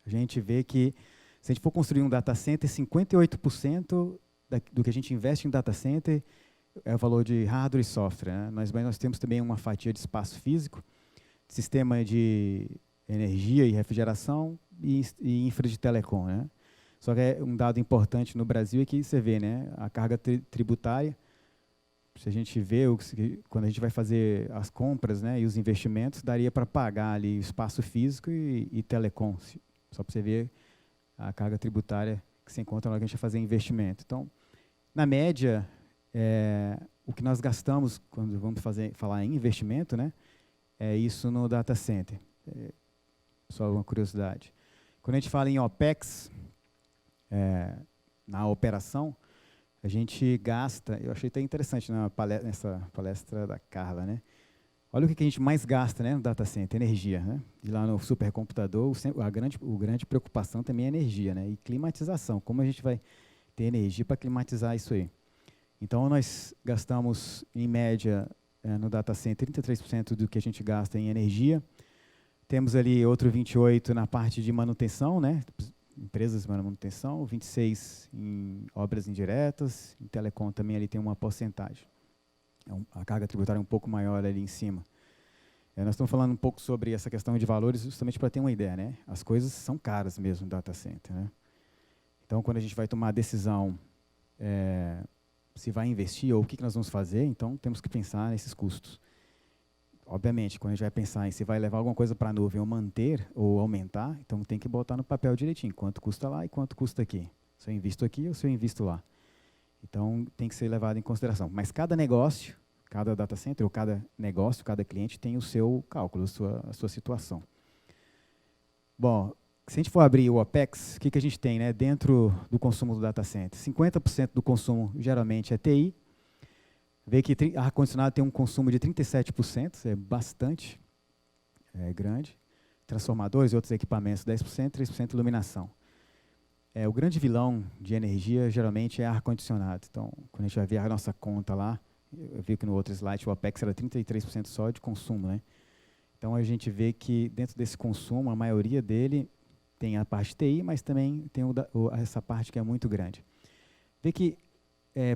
a gente vê que, se a gente for construir um data center, 58% do que a gente investe em data center é o valor de hardware e software, né? Nós temos também uma fatia de espaço físico, sistema de energia e refrigeração e infra de telecom, né? Só que um dado importante no Brasil é que você vê, né, a carga tributária. Se a gente vê, quando a gente vai fazer as compras, né, e os investimentos, daria para pagar ali espaço físico e telecom, só para você ver a carga tributária que se encontra na hora que a gente vai fazer investimento. Então, na média, o que nós gastamos quando vamos falar em investimento, né, é isso no data center. Só uma curiosidade. Quando a gente fala em OPEX, na operação, a gente gasta, eu achei até interessante nessa palestra da Carla, né? Olha o que a gente mais gasta, né, no data center, energia, né? E lá no supercomputador, a grande preocupação também é energia, né? E climatização, como a gente vai ter energia para climatizar isso aí. Então, nós gastamos, em média, no data center, 33% do que a gente gasta em energia. Temos ali outro 28% na parte de manutenção, né? Empresas de manutenção, 26% em obras indiretas, em telecom também ali tem uma porcentagem. A carga tributária é um pouco maior ali em cima. Nós estamos falando um pouco sobre essa questão de valores, justamente para ter uma ideia, né? As coisas são caras mesmo no data center, né? Então, quando a gente vai tomar a decisão se vai investir ou o que nós vamos fazer, então temos que pensar nesses custos. Obviamente, quando a gente vai pensar em se vai levar alguma coisa para a nuvem ou manter ou aumentar, então tem que botar no papel direitinho, quanto custa lá e quanto custa aqui. Se eu invisto aqui ou se eu invisto lá. Então, tem que ser levado em consideração. Mas cada negócio, cada data center ou cada negócio, cada cliente tem o seu cálculo, a sua situação. Bom, se a gente for abrir o OPEX, o que a gente tem, né, dentro do consumo do data center? 50% do consumo geralmente é TI. Vê que ar-condicionado tem um consumo de 37%, é bastante grande. Transformadores e outros equipamentos, 10%, 3% iluminação. O grande vilão de energia, geralmente, é ar-condicionado. Então, quando a gente vai ver a nossa conta lá, eu vi que no outro slide o OPEX era 33% só de consumo, né? Então, a gente vê que dentro desse consumo, a maioria dele tem a parte TI, mas também tem essa parte que é muito grande. Vê que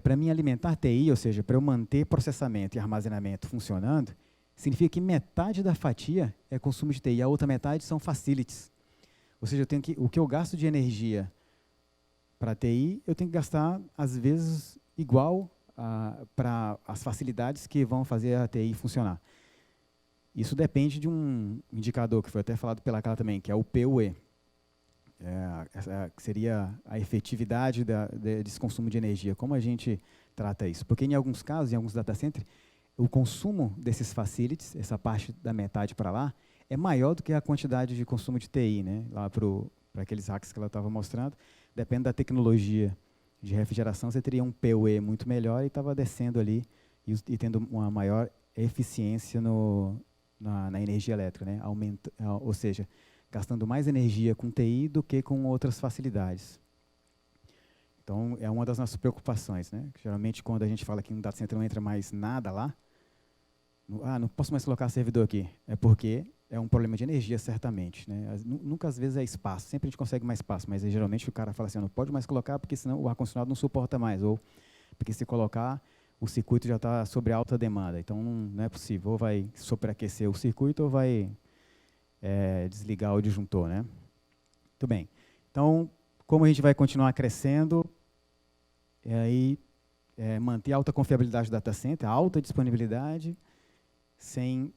para mim alimentar TI, ou seja, para eu manter processamento e armazenamento funcionando, significa que metade da fatia é consumo de TI, a outra metade são facilities. Ou seja, o que eu gasto de energia para TI, eu tenho que gastar, às vezes, igual para as facilidades que vão fazer a TI funcionar. Isso depende de um indicador que foi até falado pela Carla também, que é o PUE. Que seria a efetividade desse consumo de energia. Como a gente trata isso? Porque, em alguns casos, em alguns data centers, o consumo desses facilities, essa parte da metade para lá, é maior do que a quantidade de consumo de TI, né? Lá para aqueles racks que ela estava mostrando. Depende da tecnologia de refrigeração, você teria um PUE muito melhor e estava descendo ali e tendo uma maior eficiência na energia elétrica, né? Ou seja, gastando mais energia com TI do que com outras facilidades. Então, é uma das nossas preocupações, né? Geralmente, quando a gente fala que no data center não entra mais nada lá, não posso mais colocar servidor aqui. É porque é um problema de energia, certamente, né? Nunca, às vezes, é espaço. Sempre a gente consegue mais espaço, mas geralmente o cara fala assim, não pode mais colocar porque senão o ar-condicionado não suporta mais. Ou porque se colocar, o circuito já está sobre alta demanda. Então, não é possível. Ou vai superaquecer o circuito ou vai desligar o disjuntor, né? Muito bem. Então, como a gente vai continuar crescendo, manter a alta confiabilidade do data center, a alta disponibilidade, sem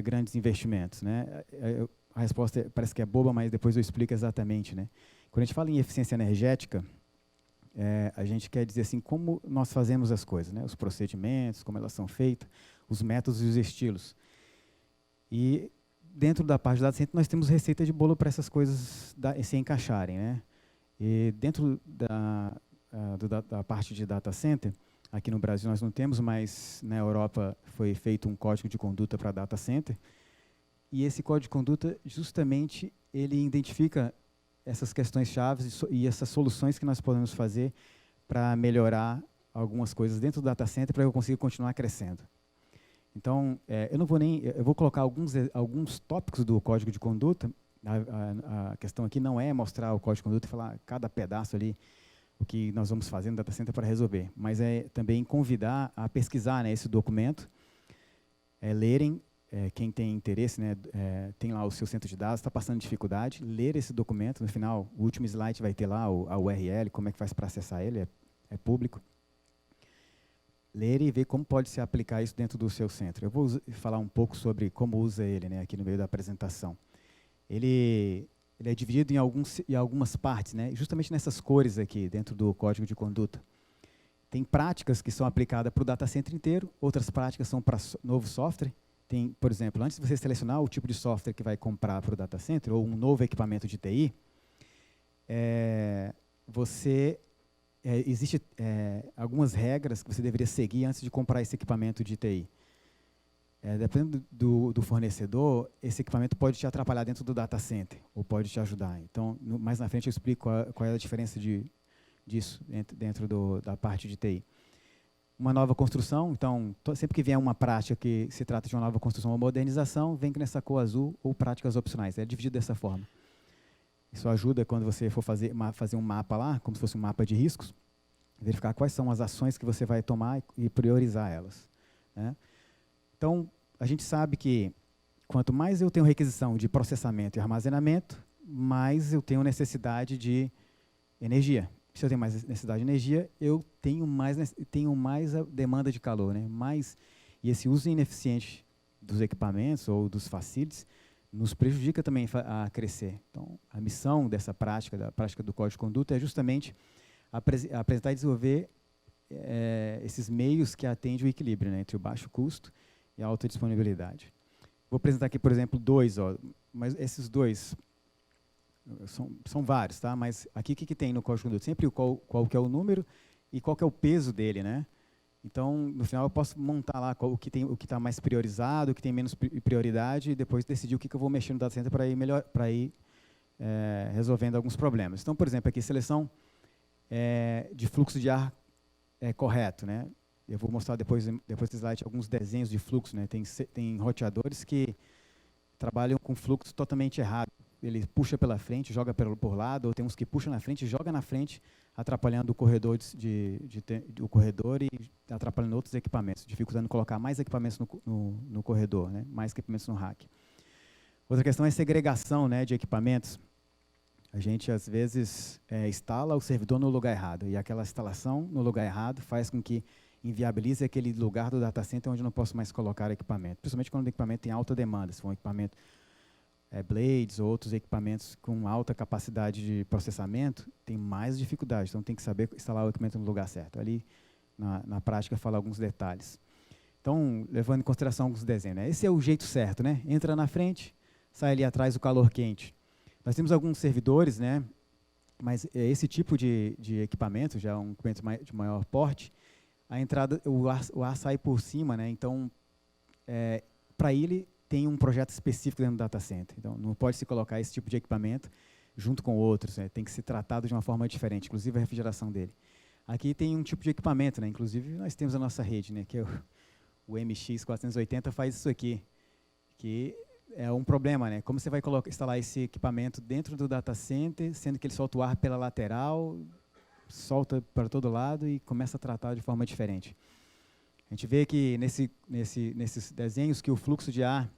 grandes investimentos, né? A resposta parece que é boba, mas depois eu explico exatamente, né? Quando a gente fala em eficiência energética, a gente quer dizer assim, como nós fazemos as coisas, né? Os procedimentos, como elas são feitas, os métodos e os estilos. E dentro da parte do data center, nós temos receita de bolo para essas coisas se encaixarem, né? E dentro da parte de data center, aqui no Brasil nós não temos, mas na Europa foi feito um código de conduta para data center, e esse código de conduta, justamente, ele identifica essas questões chaves e essas soluções que nós podemos fazer para melhorar algumas coisas dentro do data center para eu conseguir continuar crescendo. Então, eu vou colocar alguns tópicos do código de conduta. A questão aqui não é mostrar o código de conduta e falar cada pedaço ali, o que nós vamos fazer no data center para resolver, mas é também convidar a pesquisar, né, esse documento, lerem, quem tem interesse, né, tem lá o seu centro de dados, está passando dificuldade, ler esse documento, no final, o último slide vai ter lá a URL, como é que faz para acessar ele, é público. Ler e ver como pode se aplicar isso dentro do seu centro. Eu vou falar um pouco sobre como usa ele, né, aqui no meio da apresentação. Ele é dividido em algumas partes, né? Justamente nessas cores aqui, dentro do código de conduta. Tem práticas que são aplicadas para o data center inteiro, outras práticas são para novo software. Tem, por exemplo, antes de você selecionar o tipo de software que vai comprar para o data center, ou um novo equipamento de TI, existem algumas regras que você deveria seguir antes de comprar esse equipamento de TI. Dependendo do fornecedor, esse equipamento pode te atrapalhar dentro do data center, ou pode te ajudar. Então, mais na frente eu explico qual é a diferença disso dentro da parte de TI. Uma nova construção, então, sempre que vier uma prática que se trata de uma nova construção ou modernização, vem nessa cor azul ou práticas opcionais. É dividido dessa forma. Isso ajuda quando você for fazer um mapa lá, como se fosse um mapa de riscos, verificar quais são as ações que você vai tomar e priorizar elas, né? Então, a gente sabe que quanto mais eu tenho requisição de processamento e armazenamento, mais eu tenho necessidade de energia. Se eu tenho mais necessidade de energia, eu tenho mais a demanda de calor, né? E esse uso ineficiente dos equipamentos ou dos facilities nos prejudica também a crescer. Então, a missão dessa prática, da prática do código de conduta, é justamente apresentar e desenvolver esses meios que atendem o equilíbrio, né, entre o baixo custo e a alta disponibilidade. Vou apresentar aqui, por exemplo, dois, mas esses dois são vários, tá? Mas aqui o que tem no código de conduta? Sempre qual que é o número e qual que é o peso dele, né? Então, no final, eu posso montar lá o que está mais priorizado, o que tem menos prioridade, e depois decidir o que eu vou mexer no data center para ir resolvendo alguns problemas. Então, por exemplo, aqui, seleção de fluxo de ar correto, né? Eu vou mostrar depois do slide alguns desenhos de fluxo, né? Tem roteadores que trabalham com fluxo totalmente errado. Ele puxa pela frente, joga por lado, ou tem uns que puxam na frente e joga na frente, atrapalhando o corredor, o corredor e atrapalhando outros equipamentos, dificultando colocar mais equipamentos no corredor, né? Mais equipamentos no rack. Outra questão é segregação, né, de equipamentos. A gente, às vezes, instala o servidor no lugar errado, e aquela instalação no lugar errado faz com que inviabilize aquele lugar do data center onde eu não posso mais colocar equipamento, principalmente quando o equipamento tem alta demanda, se for um equipamento blades ou outros equipamentos com alta capacidade de processamento, tem mais dificuldade, então tem que saber instalar o equipamento no lugar certo. Ali, na prática, fala alguns detalhes. Então, levando em consideração alguns desenhos, né? Esse é o jeito certo, né? Entra na frente, sai ali atrás o calor quente. Nós temos alguns servidores, né, mas esse tipo de equipamento, já um equipamento de maior porte, a entrada, o ar sai por cima, né, então, para ele, tem um projeto específico dentro do data center. Então, não pode se colocar esse tipo de equipamento junto com outros, né, tem que ser tratado de uma forma diferente, inclusive a refrigeração dele. Aqui tem um tipo de equipamento, né, inclusive nós temos a nossa rede, né, que é o MX480 faz isso aqui, que é um problema, né? Como você vai instalar esse equipamento dentro do data center, sendo que ele solta o ar pela lateral, solta para todo lado e começa a tratar de forma diferente. A gente vê que nesses desenhos que o fluxo de ar,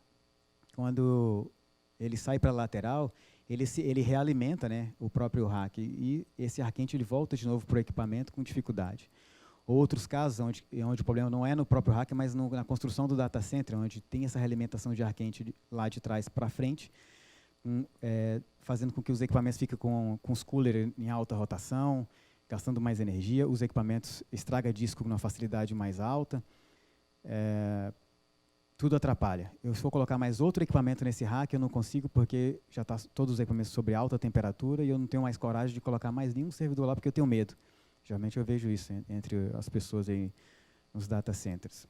quando ele sai para a lateral, ele realimenta, né, o próprio rack, e esse ar quente ele volta de novo para o equipamento com dificuldade. Outros casos onde o problema não é no próprio rack, mas na construção do data center, onde tem essa realimentação de ar quente lá de trás para frente, fazendo com que os equipamentos fiquem com os coolers em alta rotação, gastando mais energia, os equipamentos estragam disco com uma facilidade mais alta, tudo atrapalha. Se for colocar mais outro equipamento nesse rack, eu não consigo, porque já está todos os equipamentos sobre alta temperatura e eu não tenho mais coragem de colocar mais nenhum servidor lá, porque eu tenho medo. Geralmente eu vejo isso entre as pessoas aí nos data centers.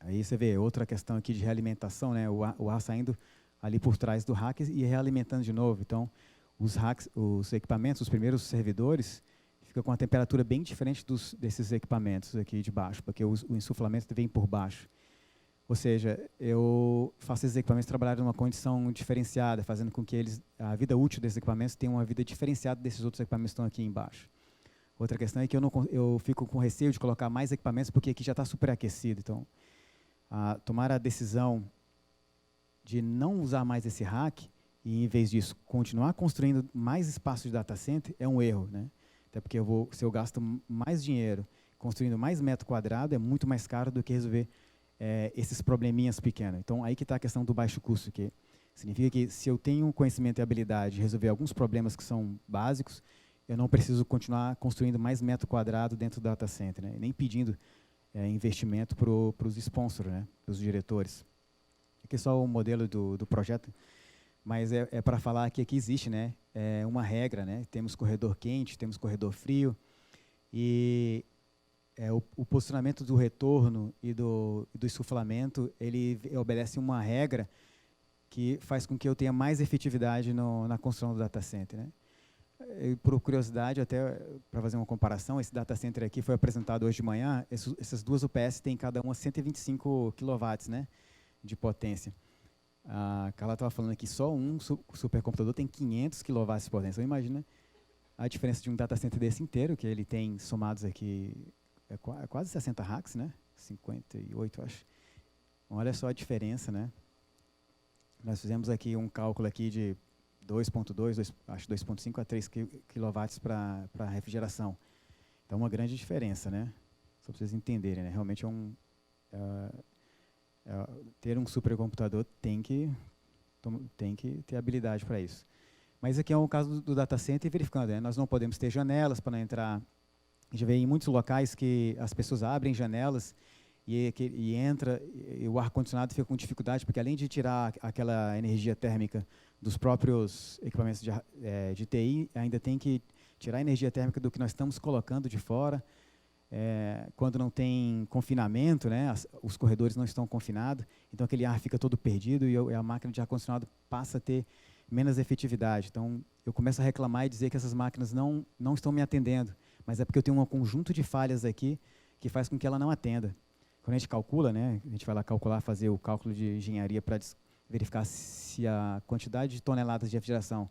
Aí você vê outra questão aqui de realimentação, né? O ar saindo ali por trás do rack e realimentando de novo. Então, os equipamentos, os primeiros servidores, ficam com uma temperatura bem diferente desses equipamentos aqui de baixo, porque o insuflamento vem por baixo. Ou seja, eu faço esses equipamentos trabalharem numa condição diferenciada, fazendo com que a vida útil desses equipamentos tenha uma vida diferenciada desses outros equipamentos que estão aqui embaixo. Outra questão é que eu fico com receio de colocar mais equipamentos, porque aqui já está superaquecido. Então, tomar a decisão de não usar mais esse rack e, em vez disso, continuar construindo mais espaço de data center é um erro, né? Até porque se eu gasto mais dinheiro construindo mais metro quadrado, é muito mais caro do que resolver esses probleminhas pequenos. Então, aí que está a questão do baixo custo, que significa que se eu tenho conhecimento e habilidade de resolver alguns problemas que são básicos, eu não preciso continuar construindo mais metro quadrado dentro do data center, né? Nem pedindo investimento para os sponsors, né? Para os diretores. Aqui é só o modelo do projeto, mas é para falar que aqui existe, né, uma regra, né? Temos corredor quente, temos corredor frio, e o posicionamento do retorno e do insuflamento, ele obedece uma regra que faz com que eu tenha mais efetividade na construção do data center, né? Por curiosidade, até para fazer uma comparação, esse data center aqui foi apresentado hoje de manhã. Essas duas UPS têm cada uma 125 kW, né, de potência. A Carla estava falando aqui, só um supercomputador tem 500 kW de potência. Então, imagina a diferença de um data center desse inteiro, que ele tem somados aqui quase 60 racks, né? 58, acho. Olha só a diferença, né? Nós fizemos aqui um cálculo aqui de 2.2, acho 2.5 a 3 kW para refrigeração. Então, uma grande diferença, né? Só para vocês entenderem, né? Realmente ter um supercomputador tem que ter habilidade para isso. Mas aqui é um caso do data center e verificando, né? Nós não podemos ter janelas para não entrar. A gente vê em muitos locais que as pessoas abrem janelas e entra, e o ar-condicionado fica com dificuldade, porque além de tirar aquela energia térmica dos próprios equipamentos de TI, ainda tem que tirar a energia térmica do que nós estamos colocando de fora. Quando não tem confinamento, né, os corredores não estão confinados, então aquele ar fica todo perdido e a máquina de ar-condicionado passa a ter menos efetividade. Então, eu começo a reclamar e dizer que essas máquinas não estão me atendendo, mas é porque eu tenho um conjunto de falhas aqui que faz com que ela não atenda. Quando a gente calcula, né, a gente vai lá calcular, fazer o cálculo de engenharia para verificar se a quantidade de toneladas de refrigeração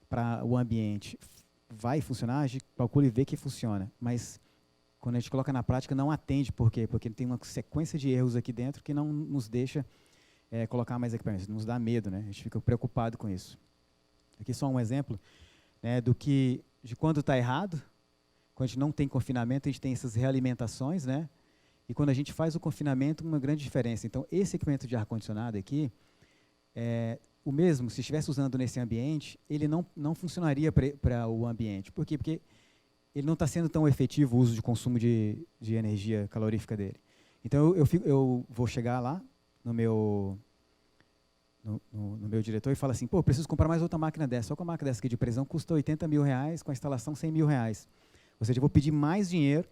para o ambiente vai funcionar, a gente calcula e vê que funciona. Mas quando a gente coloca na prática, não atende. Por quê? Porque tem uma sequência de erros aqui dentro que não nos deixa colocar mais equipamentos, nos dá medo, né? A gente fica preocupado com isso. Aqui só um exemplo, né, de quando está errado. Quando a gente não tem confinamento, a gente tem essas realimentações, né? E quando a gente faz o confinamento, uma grande diferença. Então, esse equipamento de ar-condicionado aqui, o mesmo, se estivesse usando nesse ambiente, ele não funcionaria para o ambiente. Por quê? Porque ele não está sendo tão efetivo o uso de consumo de energia calorífica dele. Então, eu vou chegar lá, no meu diretor e fala assim, pô, preciso comprar mais outra máquina dessa. Só que a máquina dessa aqui de precisão custa R$80 mil, com a instalação R$100 mil. Ou seja, eu vou pedir mais dinheiro,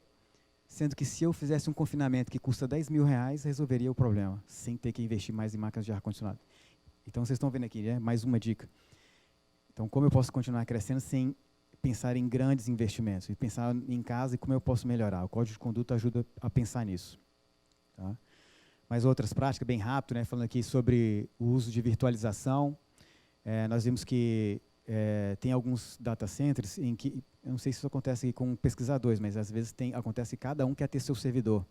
sendo que se eu fizesse um confinamento que custa R$10 mil, resolveria o problema, sem ter que investir mais em máquinas de ar-condicionado. Então, vocês estão vendo aqui, né? Mais uma dica. Então, como eu posso continuar crescendo sem pensar em grandes investimentos? E pensar em casa e como eu posso melhorar. O Código de Conduta ajuda a pensar nisso. Tá? Mas outras práticas, bem rápido, né? Falando aqui sobre o uso de virtualização. Nós vimos que tem alguns data centers em que, eu não sei se isso acontece com pesquisadores, mas às vezes acontece que cada um quer ter seu servidor.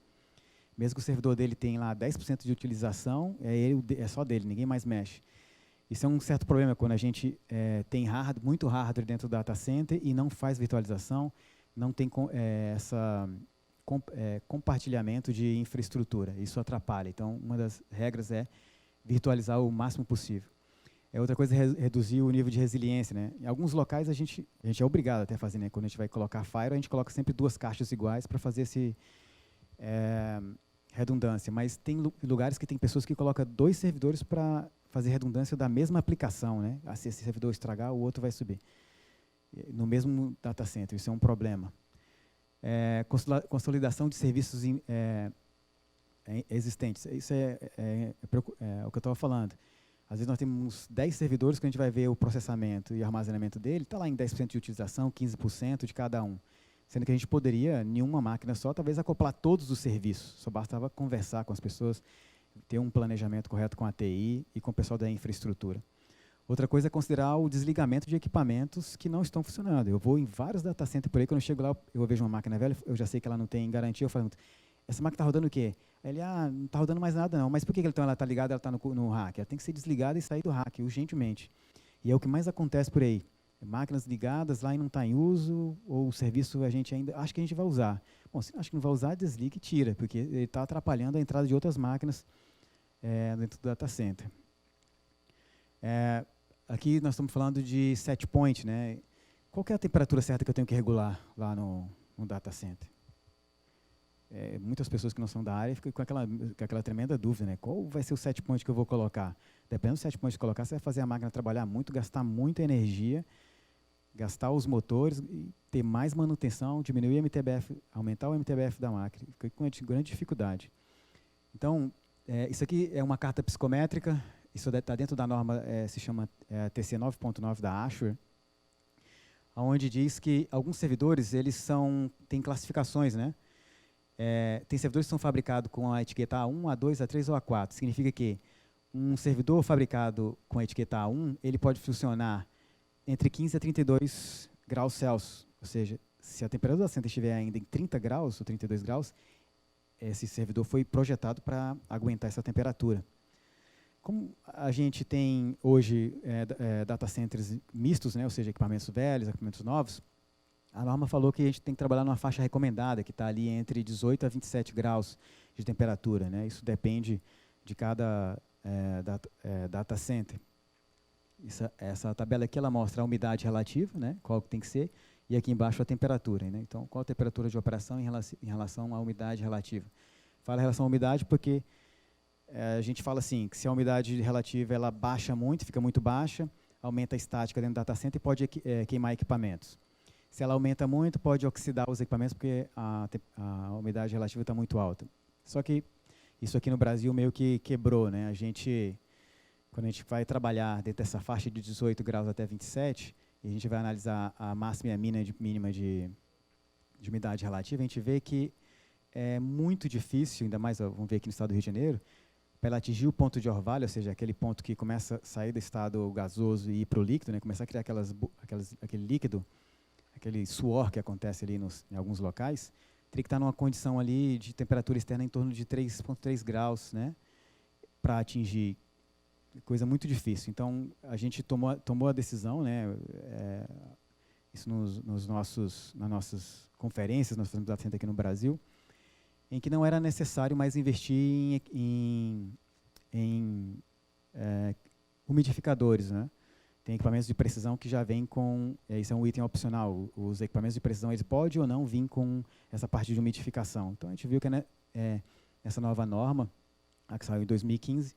Mesmo que o servidor dele tenha lá 10% de utilização, é só dele, ninguém mais mexe. Isso é um certo problema quando a gente tem muito hardware dentro do data center e não faz virtualização, não tem compartilhamento de infraestrutura. Isso atrapalha. Então, uma das regras é virtualizar o máximo possível. Outra coisa é reduzir o nível de resiliência, né? Em alguns locais a gente é obrigado até a fazer, né? Quando a gente vai colocar firewall, a gente coloca sempre 2 caixas iguais para fazer redundância. Mas tem lugares que tem pessoas que colocam 2 servidores para fazer redundância da mesma aplicação, né? Se esse servidor estragar, o outro vai subir. No mesmo data center, isso é um problema. Consolidação de serviços existentes. Isso é o que eu estava falando. Às vezes nós temos 10 servidores que a gente vai ver o processamento e armazenamento dele, está lá em 10% de utilização, 15% de cada um. Sendo que a gente poderia, em uma máquina só, talvez acoplar todos os serviços. Só bastava conversar com as pessoas, ter um planejamento correto com a TI e com o pessoal da infraestrutura. Outra coisa é considerar o desligamento de equipamentos que não estão funcionando. Eu vou em vários data centers por aí, quando eu chego lá, eu vejo uma máquina velha, eu já sei que ela não tem garantia, eu falo, essa máquina está rodando o quê? Ele, não está rodando mais nada não, mas por que então ela está ligada, ela está no rack? Ela tem que ser desligada e sair do rack, urgentemente. E é o que mais acontece por aí. Máquinas ligadas lá e não está em uso, ou o serviço a gente ainda acha que a gente vai usar. Bom, se acha que não vai usar, desliga e tira, porque ele está atrapalhando a entrada de outras máquinas dentro do data center. Aqui nós estamos falando de set point, né? Qual que é a temperatura certa que eu tenho que regular lá no data center? Muitas pessoas que não são da área ficam com aquela tremenda dúvida, né? Qual vai ser o set point que eu vou colocar? Dependendo do set point que colocar, você vai fazer a máquina trabalhar muito, gastar muita energia, gastar os motores, e ter mais manutenção, diminuir o MTBF, aumentar o MTBF da máquina. Fica com grande dificuldade. Então, isso aqui é uma carta psicométrica, isso está dentro da norma, se chama TC 9.9 da Ashware, onde diz que alguns servidores têm classificações, né? Tem servidores que são fabricados com a etiqueta A1, A2, A3 ou A4. Significa que um servidor fabricado com a etiqueta A1, ele pode funcionar entre 15 a 32 graus Celsius. Ou seja, se a temperatura da central estiver ainda em 30 graus ou 32 graus, esse servidor foi projetado para aguentar essa temperatura. Como a gente tem hoje data centers mistos, né, ou seja, equipamentos velhos, equipamentos novos, a norma falou que a gente tem que trabalhar numa faixa recomendada, que está ali entre 18 a 27 graus de temperatura, né? Isso depende de cada data center. Essa tabela aqui ela mostra a umidade relativa, né? Qual que tem que ser, e aqui embaixo a temperatura, né? Então, qual a temperatura de operação em relação à umidade relativa? Fala em relação à umidade porque a gente fala assim, que se a umidade relativa ela baixa muito, fica muito baixa, aumenta a estática dentro do data center e pode queimar equipamentos. Se ela aumenta muito, pode oxidar os equipamentos porque a umidade relativa está muito alta. Só que isso aqui no Brasil meio que quebrou, né? Quando a gente vai trabalhar dentro dessa faixa de 18 graus até 27, e a gente vai analisar a máxima e a mínima de umidade relativa, a gente vê que é muito difícil, ainda mais, vamos ver aqui no estado do Rio de Janeiro, para ela atingir o ponto de orvalho, ou seja, aquele ponto que começa a sair do estado gasoso e ir para o líquido, né? Começar a criar aquele líquido, aquele suor que acontece ali em alguns locais, teria que estar numa condição ali de temperatura externa em torno de 3,3 graus, né, para atingir, coisa muito difícil. Então, a gente tomou a decisão, né, isso nas nossas conferências, nós fazemos data center aqui no Brasil, em que não era necessário mais investir em umidificadores, né. Tem equipamentos de precisão que já vêm com, isso é um item opcional, os equipamentos de precisão eles podem ou não vir com essa parte de umidificação. Então a gente viu que essa nova norma, a que saiu em 2015,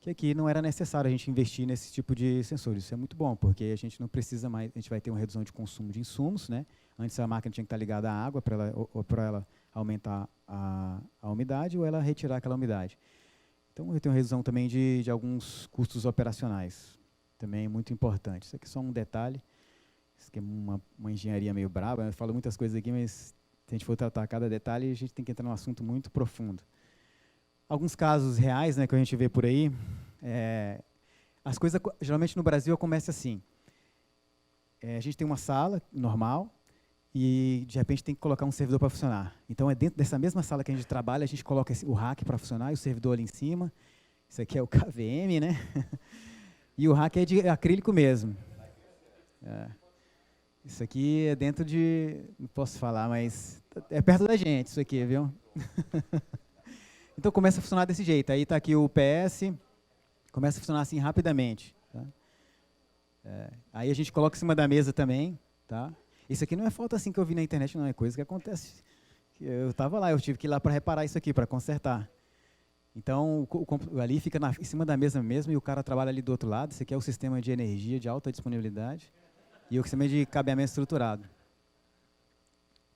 que aqui não era necessário a gente investir nesse tipo de sensores. Isso é muito bom, porque a gente não precisa mais, a gente vai ter uma redução de consumo de insumos, né? Antes a máquina tinha que estar ligada à água para ela, ou para ela aumentar a umidade ou ela retirar aquela umidade. Então, eu tenho uma redução também de alguns custos operacionais, também muito importante. Isso aqui é só um detalhe, isso aqui é uma engenharia meio braba, eu falo muitas coisas aqui, mas se a gente for tratar cada detalhe, a gente tem que entrar num assunto muito profundo. Alguns casos reais, né, que a gente vê por aí, as coisas, geralmente no Brasil, começa assim. A gente tem uma sala normal e, de repente, tem que colocar um servidor para funcionar. Então, é dentro dessa mesma sala que a gente trabalha, a gente coloca o rack para funcionar e o servidor ali em cima. Isso aqui é o KVM, né? E o rack é de acrílico mesmo. Isso aqui é dentro de... Não posso falar, mas é perto da gente isso aqui, viu? Então, começa a funcionar desse jeito. Aí está aqui o PS, começa a funcionar assim rapidamente. Tá? Aí a gente coloca em cima da mesa também. Tá? Isso aqui não é falta assim que eu vi na internet, não. É coisa que acontece. Eu estava lá, eu tive que ir lá para reparar isso aqui, para consertar. Então, ali fica em cima da mesa mesmo e o cara trabalha ali do outro lado. Esse aqui é o sistema de energia de alta disponibilidade e o sistema de cabeamento estruturado.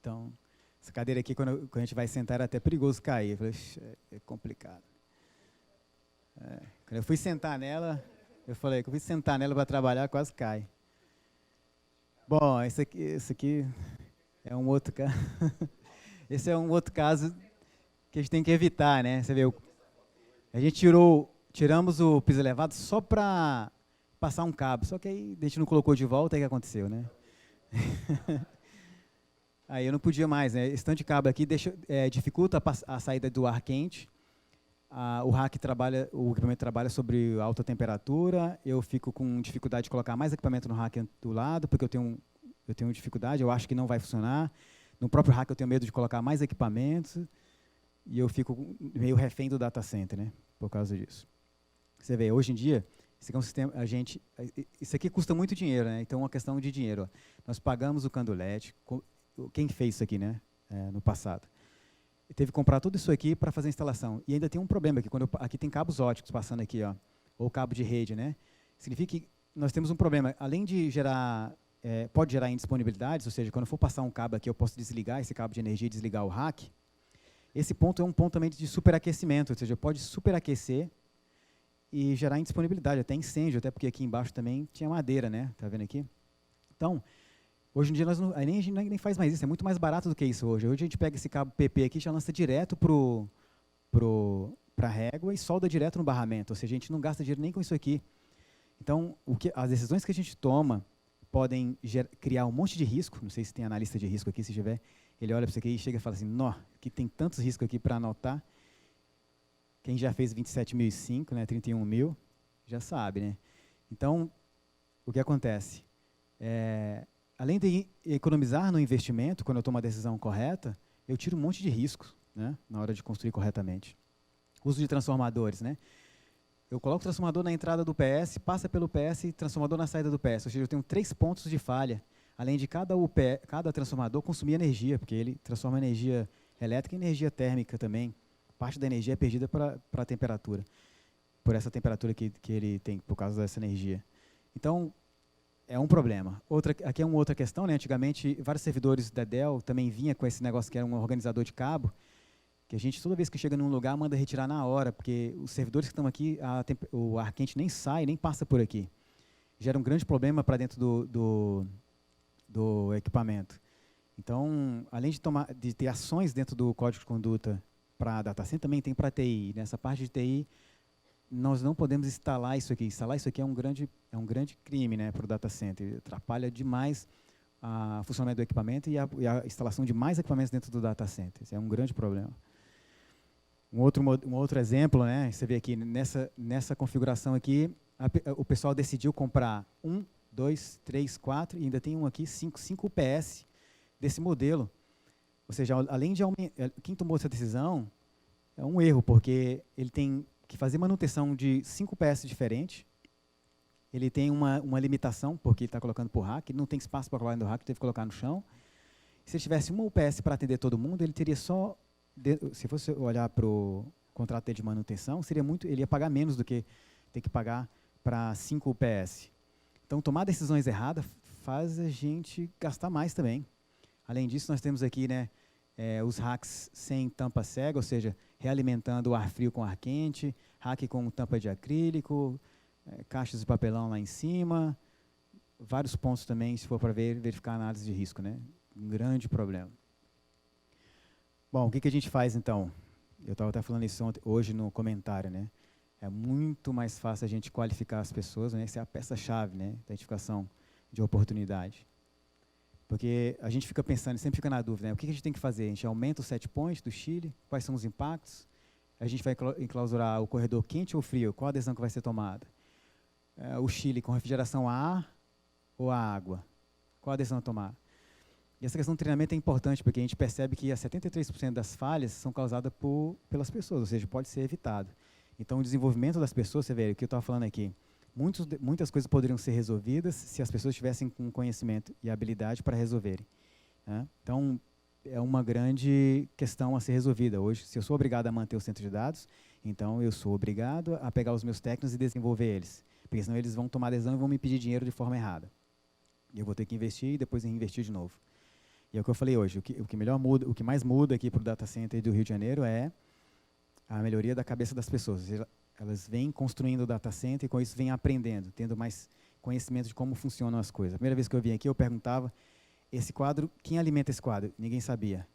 Então... Essa cadeira aqui, quando a gente vai sentar, era até perigoso cair. Eu falei, é complicado. Quando eu fui sentar nela, para trabalhar, quase cai. Bom, esse aqui é um outro caso. Esse é um outro caso que a gente tem que evitar, né? Você vê, a gente tiramos o piso elevado só para passar um cabo. Só que aí a gente não colocou de volta, aí o que aconteceu, né? Aí eu não podia mais, né? Esse tanto de cabo aqui dificulta a saída do ar quente. O equipamento trabalha sobre alta temperatura. Eu fico com dificuldade de colocar mais equipamento no rack do lado, porque eu tenho dificuldade, eu acho que não vai funcionar. No próprio rack eu tenho medo de colocar mais equipamentos. E eu fico meio refém do data center, né? Por causa disso. Você vê, hoje em dia, esse aqui é um sistema, isso aqui custa muito dinheiro, né? Então é uma questão de dinheiro. Ó. Nós pagamos o Candolet. Quem fez isso aqui, né, no passado? Teve que comprar tudo isso aqui para fazer a instalação. E ainda tem um problema aqui, aqui tem cabos óticos passando aqui, ó, ou cabo de rede, né? Significa que nós temos um problema. Além de gerar, pode gerar indisponibilidades, ou seja, quando eu for passar um cabo aqui, eu posso desligar esse cabo de energia e desligar o rack. Esse ponto é um ponto também de superaquecimento, ou seja, pode superaquecer e gerar indisponibilidade, até incêndio, até porque aqui embaixo também tinha madeira, né? Tá vendo aqui? Então, hoje em dia a gente nem faz mais isso, é muito mais barato do que isso hoje. Hoje a gente pega esse cabo PP aqui e já lança direto para a régua e solda direto no barramento, ou seja, a gente não gasta dinheiro nem com isso aqui. Então, as decisões que a gente toma podem criar um monte de risco, não sei se tem analista de risco aqui, se tiver, ele olha para isso aqui e chega e fala assim, nó, que tem tantos riscos aqui para anotar. Quem já fez 27.005, né, 31 mil, já sabe, né? Então, o que acontece? Além de economizar no investimento, quando eu tomo a decisão correta, eu tiro um monte de riscos, né, na hora de construir corretamente. Uso de transformadores, né? Eu coloco o transformador na entrada do PS, passa pelo PS e transformador na saída do PS. Ou seja, eu tenho 3 pontos de falha, além de cada transformador consumir energia, porque ele transforma energia elétrica em energia térmica também. Parte da energia é perdida para a temperatura, por essa temperatura que ele tem, por causa dessa energia. Então, é um problema. Aqui é uma outra questão, né? Antigamente, vários servidores da Dell também vinha com esse negócio que era um organizador de cabo, que a gente, toda vez que chega num lugar, manda retirar na hora, porque os servidores que estão aqui, o ar quente nem sai, nem passa por aqui. Gera um grande problema para dentro do equipamento. Então, além de ter ações dentro do código de conduta para data center, também tem para TI. Nessa parte de TI, nós não podemos instalar isso aqui. Instalar isso aqui é um grande crime, né, para o data center. Atrapalha demais o funcionamento do equipamento e a instalação de mais equipamentos dentro do data center. Isso é um grande problema. Um outro exemplo, né, você vê aqui, nessa configuração aqui, o pessoal decidiu comprar 1, 2, 3, 4, e ainda tem um aqui, 5 UPS desse modelo. Ou seja, além de quem tomou essa decisão, é um erro, porque ele tem que fazer manutenção de 5 UPS diferentes, ele tem uma limitação, porque ele está colocando por rack, ele não tem espaço para colocar no rack, teve que colocar no chão. Se ele tivesse uma UPS para atender todo mundo, ele teria só, se fosse olhar para o contrato dele de manutenção, ele ia pagar menos do que ter que pagar para 5 UPS. Então, tomar decisões erradas faz a gente gastar mais também. Além disso, nós temos aqui, né, os racks sem tampa cega, ou seja, realimentando o ar frio com ar quente, rack com tampa de acrílico, caixas de papelão lá em cima, vários pontos também, se for para verificar a análise de risco, né? Um grande problema. Bom, o que a gente faz então? Eu estava até falando isso hoje no comentário, né? É muito mais fácil a gente qualificar as pessoas, né? Essa é a peça-chave, né, da identificação de oportunidade. Porque a gente fica pensando, sempre fica na dúvida, né? O que a gente tem que fazer? A gente aumenta o set point do Chile? Quais são os impactos? A gente vai enclausurar o corredor quente ou frio? Qual a decisão que vai ser tomada? O Chile com refrigeração a ar ou a água? Qual a decisão a tomar? E essa questão do treinamento é importante, porque a gente percebe que 73% das falhas são causadas pelas pessoas, ou seja, pode ser evitado. Então, o desenvolvimento das pessoas, você vê o que eu estava falando aqui, muitas coisas poderiam ser resolvidas se as pessoas tivessem com conhecimento e habilidade para resolverem, né? Então, é uma grande questão a ser resolvida. Hoje, se eu sou obrigado a manter o centro de dados, então eu sou obrigado a pegar os meus técnicos e desenvolver eles, porque senão eles vão tomar decisão e vão me pedir dinheiro de forma errada. E eu vou ter que investir e depois reinvestir de novo. E é o que eu falei hoje, o que mais muda aqui para o data center do Rio de Janeiro é a melhoria da cabeça das pessoas. Elas vêm construindo o data center e com isso vêm aprendendo, tendo mais conhecimento de como funcionam as coisas. A primeira vez que eu vim aqui, eu perguntava, esse quadro, quem alimenta esse quadro? Ninguém sabia.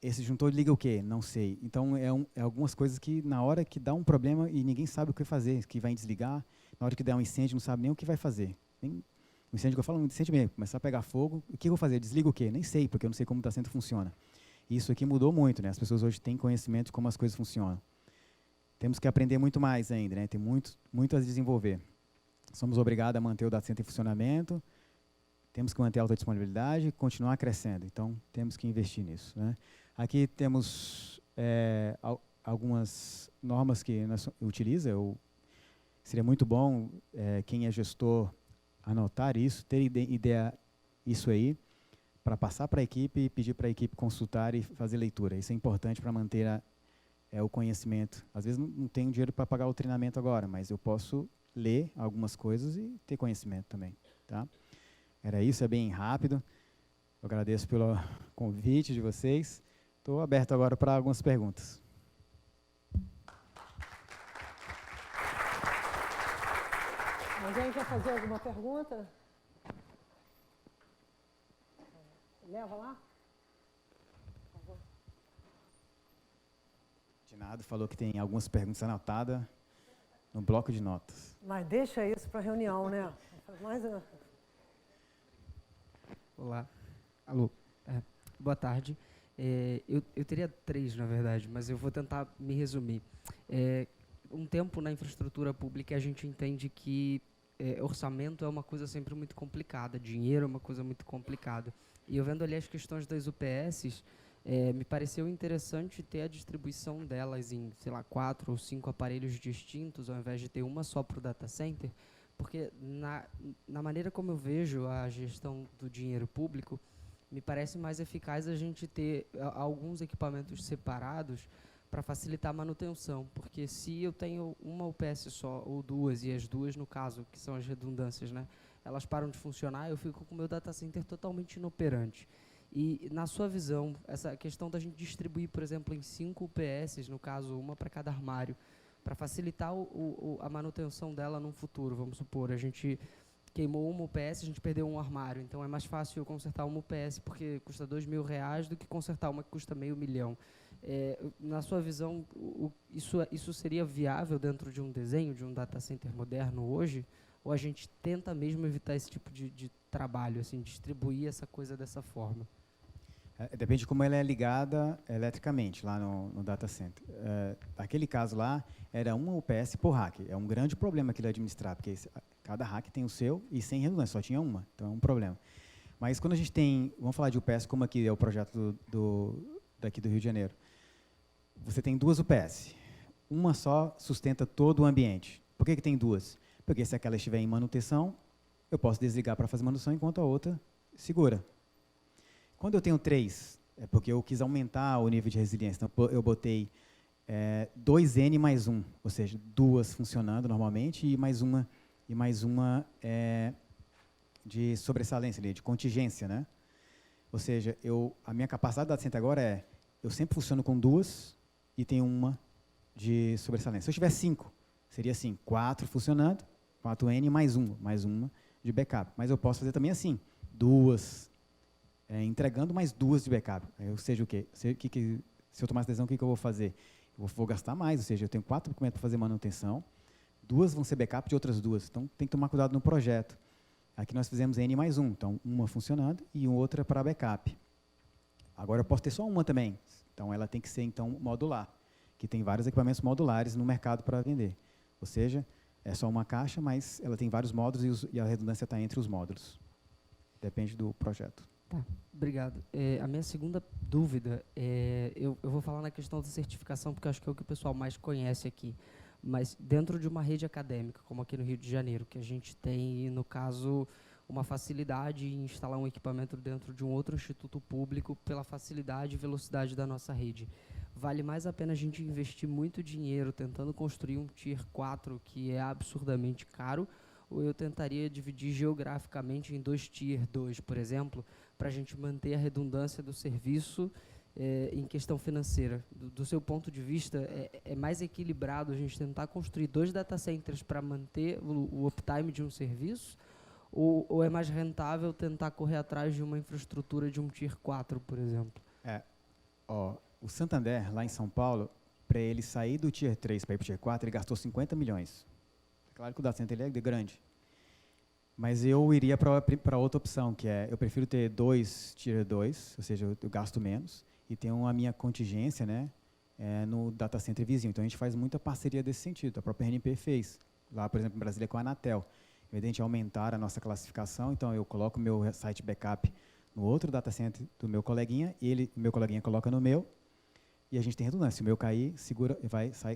Esse disjuntor liga o quê? Não sei. Então, é algumas coisas que, na hora que dá um problema e ninguém sabe o que fazer, que vai desligar, na hora que der um incêndio, não sabe nem o que vai fazer. O incêndio que eu falo, um incêndio mesmo, começar a pegar fogo, o que eu vou fazer? Desliga o quê? Nem sei, porque eu não sei como o data center funciona. E isso aqui mudou muito, né? As pessoas hoje têm conhecimento de como as coisas funcionam. Temos que aprender muito mais ainda, né? Tem muito a desenvolver. Somos obrigados a manter o data center em funcionamento, temos que manter a alta disponibilidade e continuar crescendo. Então, temos que investir nisso, né? Aqui temos algumas normas que nós utilizamos. Seria muito bom quem é gestor anotar isso, ter ideia isso aí, para passar para a equipe e pedir para a equipe consultar e fazer leitura. Isso é importante para manter o conhecimento. Às vezes não tenho dinheiro para pagar o treinamento agora, mas eu posso ler algumas coisas e ter conhecimento também. Tá? Era isso, é bem rápido. Eu agradeço pelo convite de vocês. Estou aberto agora para algumas perguntas. Alguém quer fazer alguma pergunta? Leva lá. Por favor. Dinado falou que tem algumas perguntas anotadas no bloco de notas. Mas deixa isso para reunião, né? Mais Olá. Alô. Boa tarde. Eu teria 3, na verdade, mas eu vou tentar me resumir. Um tempo na infraestrutura pública a gente entende que orçamento é uma coisa sempre muito complicada, dinheiro é uma coisa muito complicada. E eu vendo ali as questões das UPSs, me pareceu interessante ter a distribuição delas em, sei lá, 4 ou 5 aparelhos distintos, ao invés de ter uma só para o data center, porque na maneira como eu vejo a gestão do dinheiro público, me parece mais eficaz a gente ter alguns equipamentos separados para facilitar a manutenção, porque se eu tenho uma UPS só, ou duas, e as duas, no caso, que são as redundâncias, né, elas param de funcionar, eu fico com o meu data center totalmente inoperante. E, na sua visão, essa questão da gente distribuir, por exemplo, em 5 UPS, no caso, uma para cada armário, para facilitar a manutenção dela no futuro, vamos supor, a gente queimou uma UPS, a gente perdeu um armário, então é mais fácil eu consertar uma UPS porque custa R$2.000 do que consertar uma que custa R$500 mil. Na sua visão, isso seria viável dentro de um desenho, de um data center moderno hoje? Ou a gente tenta mesmo evitar esse tipo de trabalho, assim, distribuir essa coisa dessa forma? Depende de como ela é ligada eletricamente lá no data center. Naquele caso lá, era uma UPS por rack. É um grande problema aquilo administrar, porque cada rack tem o seu e sem redundância, só tinha uma, então é um problema. Mas quando a gente tem, vamos falar de UPS, como aqui é o projeto daqui do Rio de Janeiro, você tem 2 UPS. Uma só sustenta todo o ambiente. Por que tem 2? Porque se aquela estiver em manutenção, eu posso desligar para fazer manutenção enquanto a outra segura. Quando eu tenho 3, é porque eu quis aumentar o nível de resiliência. Então, eu botei 2N mais 1, ou seja, 2 funcionando normalmente e mais uma de sobressalência, de contingência, né? Ou seja, a minha capacidade do data center agora eu sempre funciono com 2 e tenho uma de sobressalência. Se eu tiver 5, seria assim, 4 funcionando, 4N mais uma de backup. Mas eu posso fazer também assim, 2 entregando mais 2 de backup. Ou seja, o quê? Se eu tomar essa decisão, o que eu vou fazer? Eu vou gastar mais, ou seja, eu tenho 4 documentos para fazer manutenção, 2 vão ser backup de outras 2. Então, tem que tomar cuidado no projeto. Aqui nós fizemos N mais 1, então uma funcionando e outra para backup. Agora eu posso ter só uma também, então ela tem que ser então modular, que tem vários equipamentos modulares no mercado para vender. Ou seja, é só uma caixa, mas ela tem vários módulos e a redundância está entre os módulos. Depende do projeto. Tá, obrigado. A minha segunda dúvida, eu vou falar na questão da certificação, porque acho que é o que o pessoal mais conhece aqui. Mas dentro de uma rede acadêmica, como aqui no Rio de Janeiro, que a gente tem, no caso, uma facilidade em instalar um equipamento dentro de um outro instituto público pela facilidade e velocidade da nossa rede. Vale mais a pena a gente investir muito dinheiro tentando construir um Tier 4, que é absurdamente caro, ou eu tentaria dividir geograficamente em 2 Tier 2, por exemplo, para a gente manter a redundância do serviço em questão financeira? Do seu ponto de vista, é mais equilibrado a gente tentar construir 2 data centers para manter o uptime de um serviço, ou é mais rentável tentar correr atrás de uma infraestrutura de um Tier 4, por exemplo? O Santander, lá em São Paulo, para ele sair do Tier 3 para ir para o Tier 4, ele gastou 50 milhões. Claro que o data center ele é grande. Mas eu iria para outra opção, que eu prefiro ter 2 Tier 2, ou seja, eu gasto menos, e tenho a minha contingência, né, no data center vizinho. Então, a gente faz muita parceria desse sentido. A própria RNP fez, lá, por exemplo, em Brasília, com a Anatel. Em vez de a gente aumentar a nossa classificação, então eu coloco o meu site backup no outro data center do meu coleguinha, o meu coleguinha coloca no meu, e a gente tem redundância. Se o meu cair,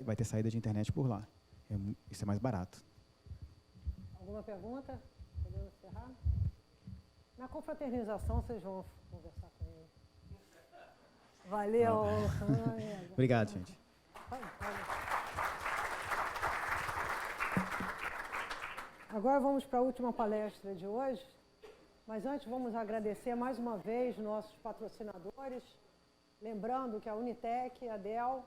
vai ter saída de internet por lá. Isso é mais barato. Alguma pergunta? Podemos encerrar? Na confraternização, vocês vão conversar com ele. Valeu. Obrigado, gente. Agora vamos para a última palestra de hoje, mas antes vamos agradecer mais uma vez nossos patrocinadores, lembrando que a Unitec, a Dell,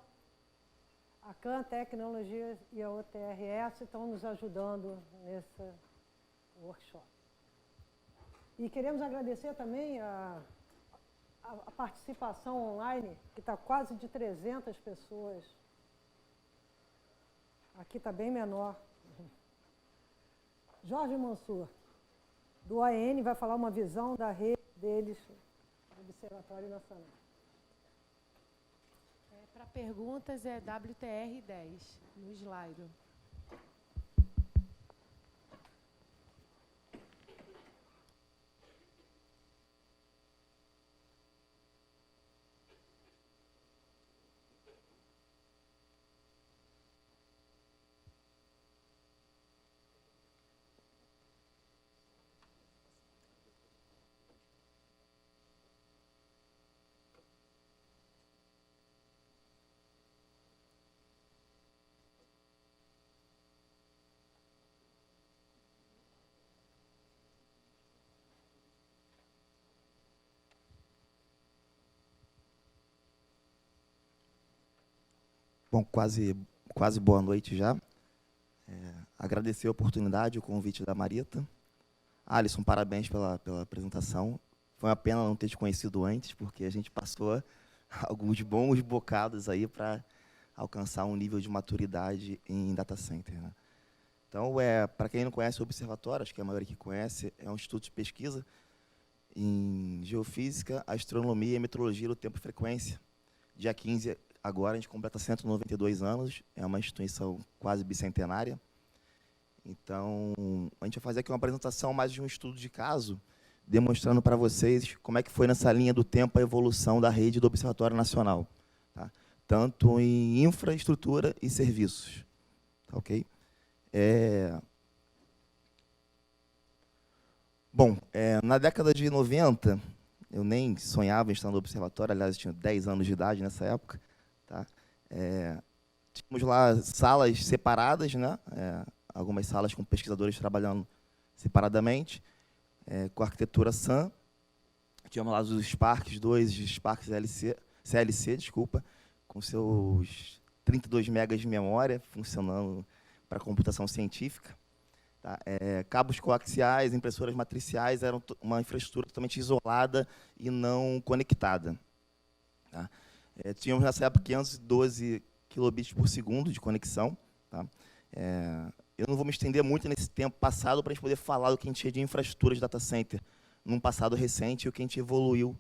a CAN Tecnologias e a OTRS estão nos ajudando nesse workshop. E queremos agradecer também a participação online, que está quase de 300 pessoas. Aqui está bem menor. Jorge Mansur, do OAN, vai falar uma visão da rede deles do Observatório Nacional. Para perguntas é WTR 10, no slide. Bom, quase boa noite já. Agradecer a oportunidade, o convite da Marita. Alisson, parabéns pela apresentação. Foi uma pena não ter te conhecido antes, porque a gente passou alguns bons bocados aí para alcançar um nível de maturidade em data center, né? Então, para quem não conhece o Observatório, acho que a maioria que conhece, é um instituto de pesquisa em geofísica, astronomia e meteorologia do tempo e frequência. Dia 15, agora, a gente completa 192 anos, é uma instituição quase bicentenária. Então, a gente vai fazer aqui uma apresentação mais de um estudo de caso, demonstrando para vocês como é que foi nessa linha do tempo a evolução da rede do Observatório Nacional, tá? Tanto em infraestrutura e serviços. Tá, ok? Bom, na década de 90, eu nem sonhava em estar no observatório, aliás, eu tinha 10 anos de idade nessa época, tá? tínhamos lá salas separadas, né? Algumas salas com pesquisadores trabalhando separadamente, com arquitetura SAM. Tínhamos lá os Sparks 2 e os Sparks CLC, desculpa, com seus 32 megas de memória, funcionando para computação científica. Tá? Cabos coaxiais, impressoras matriciais, eram uma infraestrutura totalmente isolada e não conectada. Tá? Tínhamos, nessa época, 512 kilobits por segundo de conexão. Tá? Eu não vou me estender muito nesse tempo passado para a gente poder falar do que a gente tinha de infraestrutura de data center num passado recente e o que a gente evoluiu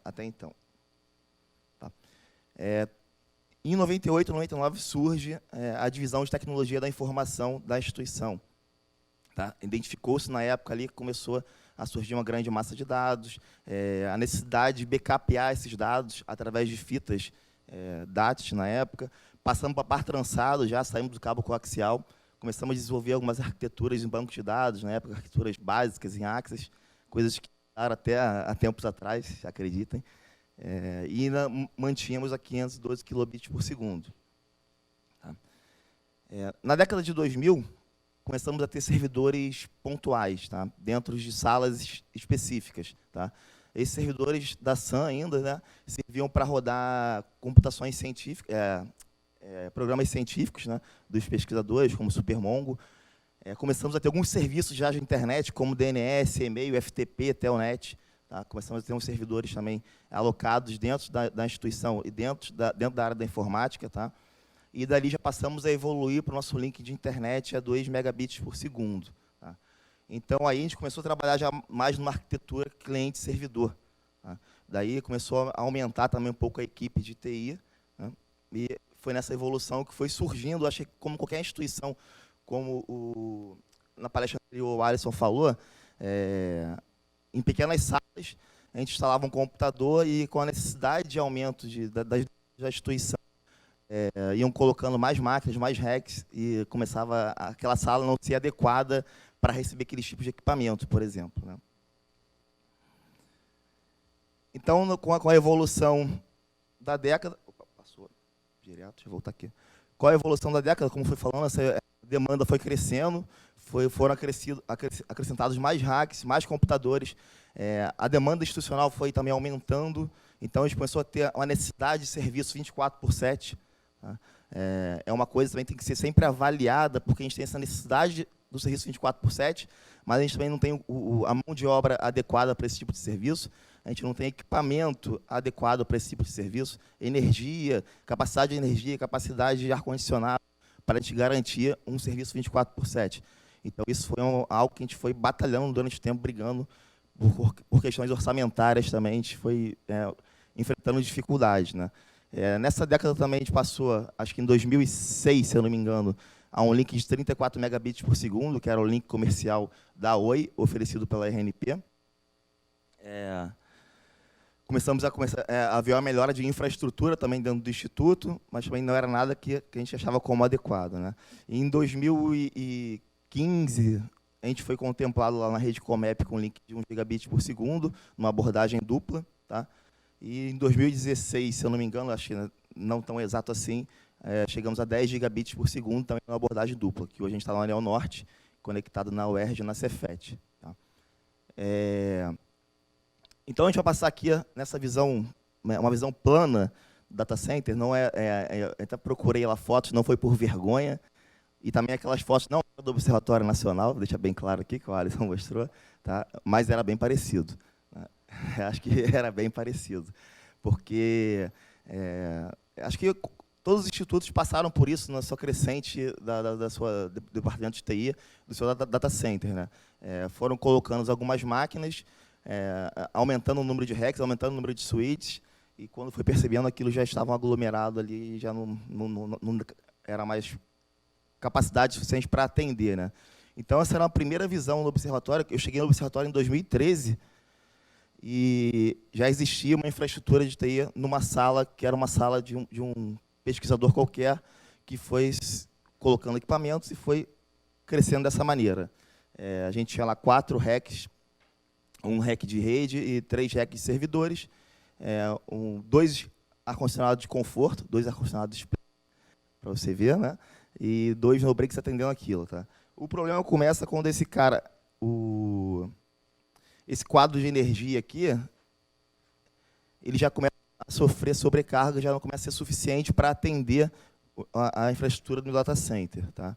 até então. Tá? Em 98, 99 surge a divisão de tecnologia da informação da instituição. Tá? Identificou-se na época ali que começou a surgir uma grande massa de dados, a necessidade de backupear esses dados através de fitas DAT na época. Passamos para par trançado, já saímos do cabo coaxial, começamos a desenvolver algumas arquiteturas em banco de dados, na época arquiteturas básicas em Axis, coisas que eram até há tempos atrás, acreditem, e ainda mantínhamos a 512 kilobits por segundo. Tá? Na década de 2000, começamos a ter servidores pontuais, tá? Dentro de salas específicas. Tá? Esses servidores da SAM ainda, né, serviam para rodar computações científicas, programas científicos, né, dos pesquisadores, como Supermongo. Começamos a ter alguns serviços já de internet, como DNS, e-mail, FTP, Telnet. Tá? Começamos a ter uns servidores também alocados dentro da instituição e dentro da área da informática. Tá? E dali já passamos a evoluir para o nosso link de internet a 2 megabits por segundo. Tá? Então, aí a gente começou a trabalhar já mais numa arquitetura cliente-servidor. Tá? Daí começou a aumentar também um pouco a equipe de TI, né? E foi nessa evolução que foi surgindo, acho que como qualquer instituição, como na palestra anterior o Alisson falou, em pequenas salas, a gente instalava um computador e, com a necessidade de aumento da instituição, iam colocando mais máquinas, mais racks, e começava aquela sala não ser adequada para receber aqueles tipos de equipamento, por exemplo. Né? Então, com a evolução da década... Opa, passou direto, deixa eu voltar aqui. Com a evolução da década, como foi falando, essa demanda foi crescendo, foram acrescentados mais racks, mais computadores, a demanda institucional foi também aumentando, então a gente começou a ter uma necessidade de serviço 24/7. Tá? É uma coisa que também tem que ser sempre avaliada, porque a gente tem essa necessidade do serviço 24/7, mas a gente também não tem a mão de obra adequada para esse tipo de serviço, a gente não tem equipamento adequado para esse tipo de serviço, energia, capacidade de energia, capacidade de ar-condicionado, para a gente garantir um serviço 24/7. Então, isso foi algo que a gente foi batalhando durante o tempo, brigando por questões orçamentárias também, a gente foi enfrentando dificuldades. Né? Nessa década também a gente passou, acho que em 2006, se eu não me engano, a um link de 34 megabits por segundo, que era o link comercial da Oi, oferecido pela RNP. Começamos a ver uma melhora de infraestrutura também dentro do Instituto, mas também não era nada que a gente achava como adequado. Né? E em 2015, a gente foi contemplado lá na rede Comep com link de 1 gigabit por segundo, numa abordagem dupla. Tá? E em 2016, se eu não me engano, acho que não tão exato assim, chegamos a 10 gigabits por segundo, também numa abordagem dupla, que hoje a gente está no Anel Norte, conectado na UERJ e na Cefet. Tá? Então, a gente vai passar aqui nessa visão, uma visão plana do data center. Não eu até procurei lá fotos, não foi por vergonha. E também aquelas fotos, não do Observatório Nacional, vou deixar bem claro aqui, que o Alisson mostrou, tá? Mas era bem parecido. Né? Acho que era bem parecido. Porque acho que todos os institutos passaram por isso na sua crescente do departamento de TI, do seu data center. Né? Foram colocando algumas máquinas, aumentando o número de racks, aumentando o número de suítes, e quando foi percebendo, aquilo já estava aglomerado ali e já não era mais capacidade suficiente para atender. Né? Então, essa era a primeira visão do observatório. Eu cheguei no observatório em 2013 e já existia uma infraestrutura de TI numa sala, que era uma sala de um pesquisador qualquer, que foi colocando equipamentos e foi crescendo dessa maneira. A gente tinha lá 4 racks, um rack de rede e 3 racks de servidores, 2 ar-condicionados de conforto, 2 ar-condicionados para você ver, né? E 2 no breaks atendendo aquilo, tá? O problema começa quando esse cara, esse quadro de energia aqui, ele já começa a sofrer sobrecarga, já não começa a ser suficiente para atender a infraestrutura do data center, tá?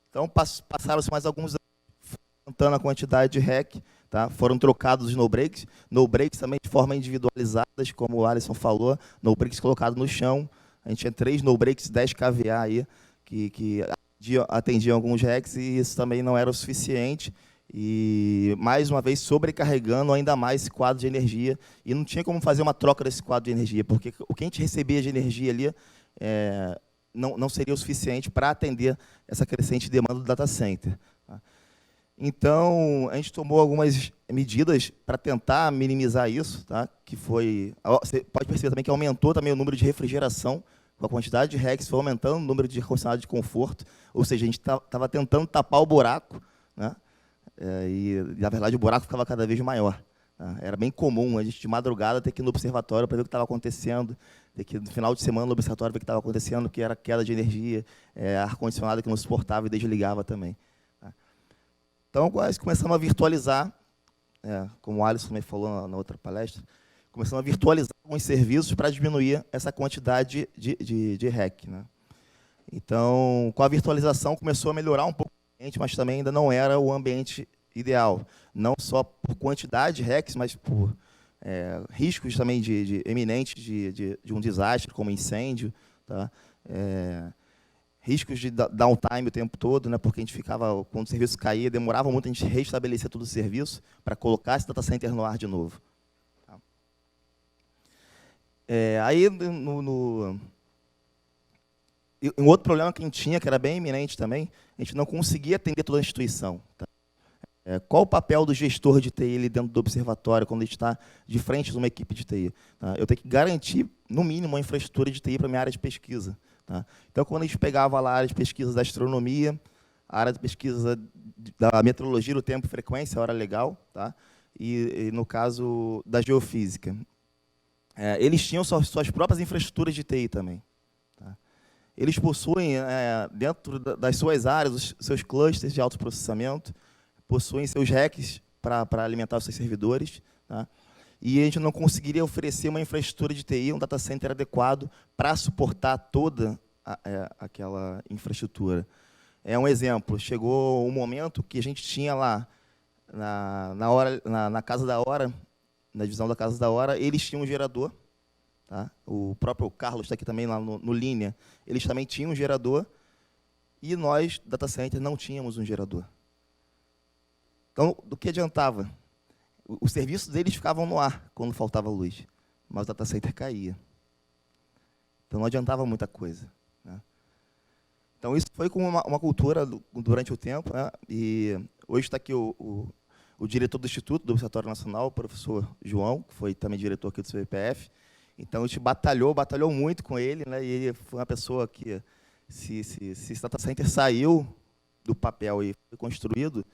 Então, passaram-se mais alguns anos aumentando a quantidade de REC, tá? Foram trocados os no-breaks também de forma individualizadas, como o Alisson falou, no-breaks colocados no chão. A gente tinha 3 no-breaks 10 kVA aí, que atendiam alguns RECs, e isso também não era o suficiente. E, mais uma vez, sobrecarregando ainda mais esse quadro de energia. E não tinha como fazer uma troca desse quadro de energia, porque o que a gente recebia de energia ali não seria o suficiente para atender essa crescente demanda do data center, tá? Então, a gente tomou algumas medidas para tentar minimizar isso, tá? Que foi, você pode perceber também que aumentou também o número de refrigeração, com a quantidade de RECs, foi aumentando o número de ar-condicionado de conforto, ou seja, a gente estava tentando tapar o buraco, né? E, na verdade, o buraco ficava cada vez maior, tá? Era bem comum a gente, de madrugada, ter que ir no observatório para ver o que estava acontecendo, ter que ir no final de semana no observatório ver o que estava acontecendo, que era queda de energia, ar-condicionado que não suportava e desligava também, tá? Então, começamos a virtualizar, como o Alisson também falou na outra palestra, começamos a virtualizar alguns serviços para diminuir essa quantidade de REC, né? Então, com a virtualização, começou a melhorar um pouco o ambiente, mas também ainda não era o ambiente ideal. Não só por quantidade de RECs, mas por riscos também eminentes de um desastre, como incêndio, tá? Riscos de downtime o tempo todo, né? Porque a gente ficava, quando o serviço caía, demorava muito a gente restabelecer todo o serviço para colocar esse data center no ar de novo. Aí, um outro problema que a gente tinha, que era bem iminente também, a gente não conseguia atender toda a instituição, tá? Qual o papel do gestor de TI ali dentro do observatório, quando a gente está de frente de uma equipe de TI? Tá? Eu tenho que garantir, no mínimo, uma infraestrutura de TI para a minha área de pesquisa, tá? Então, quando a gente pegava lá a área de pesquisa da astronomia, a área de pesquisa da meteorologia, do tempo e frequência, a hora legal, tá? E no caso da geofísica, eles tinham suas próprias infraestruturas de TI também, tá? Eles possuem, dentro das suas áreas, os seus clusters de alto processamento, possuem seus RECs para alimentar os seus servidores, tá? E a gente não conseguiria oferecer uma infraestrutura de TI, um data center adequado para suportar toda aquela infraestrutura. Um exemplo, chegou um momento que a gente tinha lá, na Casa da Hora, na divisão da Casa da Hora, eles tinham um gerador, tá? O próprio Carlos está aqui também, lá no Linha, eles também tinham um gerador, e nós, data center, não tínhamos um gerador. Então, do que adiantava? Os serviços deles ficavam no ar quando faltava luz, mas o data center caía. Então, não adiantava muita coisa, né? Então, isso foi com uma cultura durante o tempo, né? E hoje está aqui o diretor do Instituto, do Observatório Nacional, o professor João, que foi também diretor aqui do CBPF. Então, a gente batalhou muito com ele, né? E ele foi uma pessoa que, se esse data center saiu do papel e foi construído,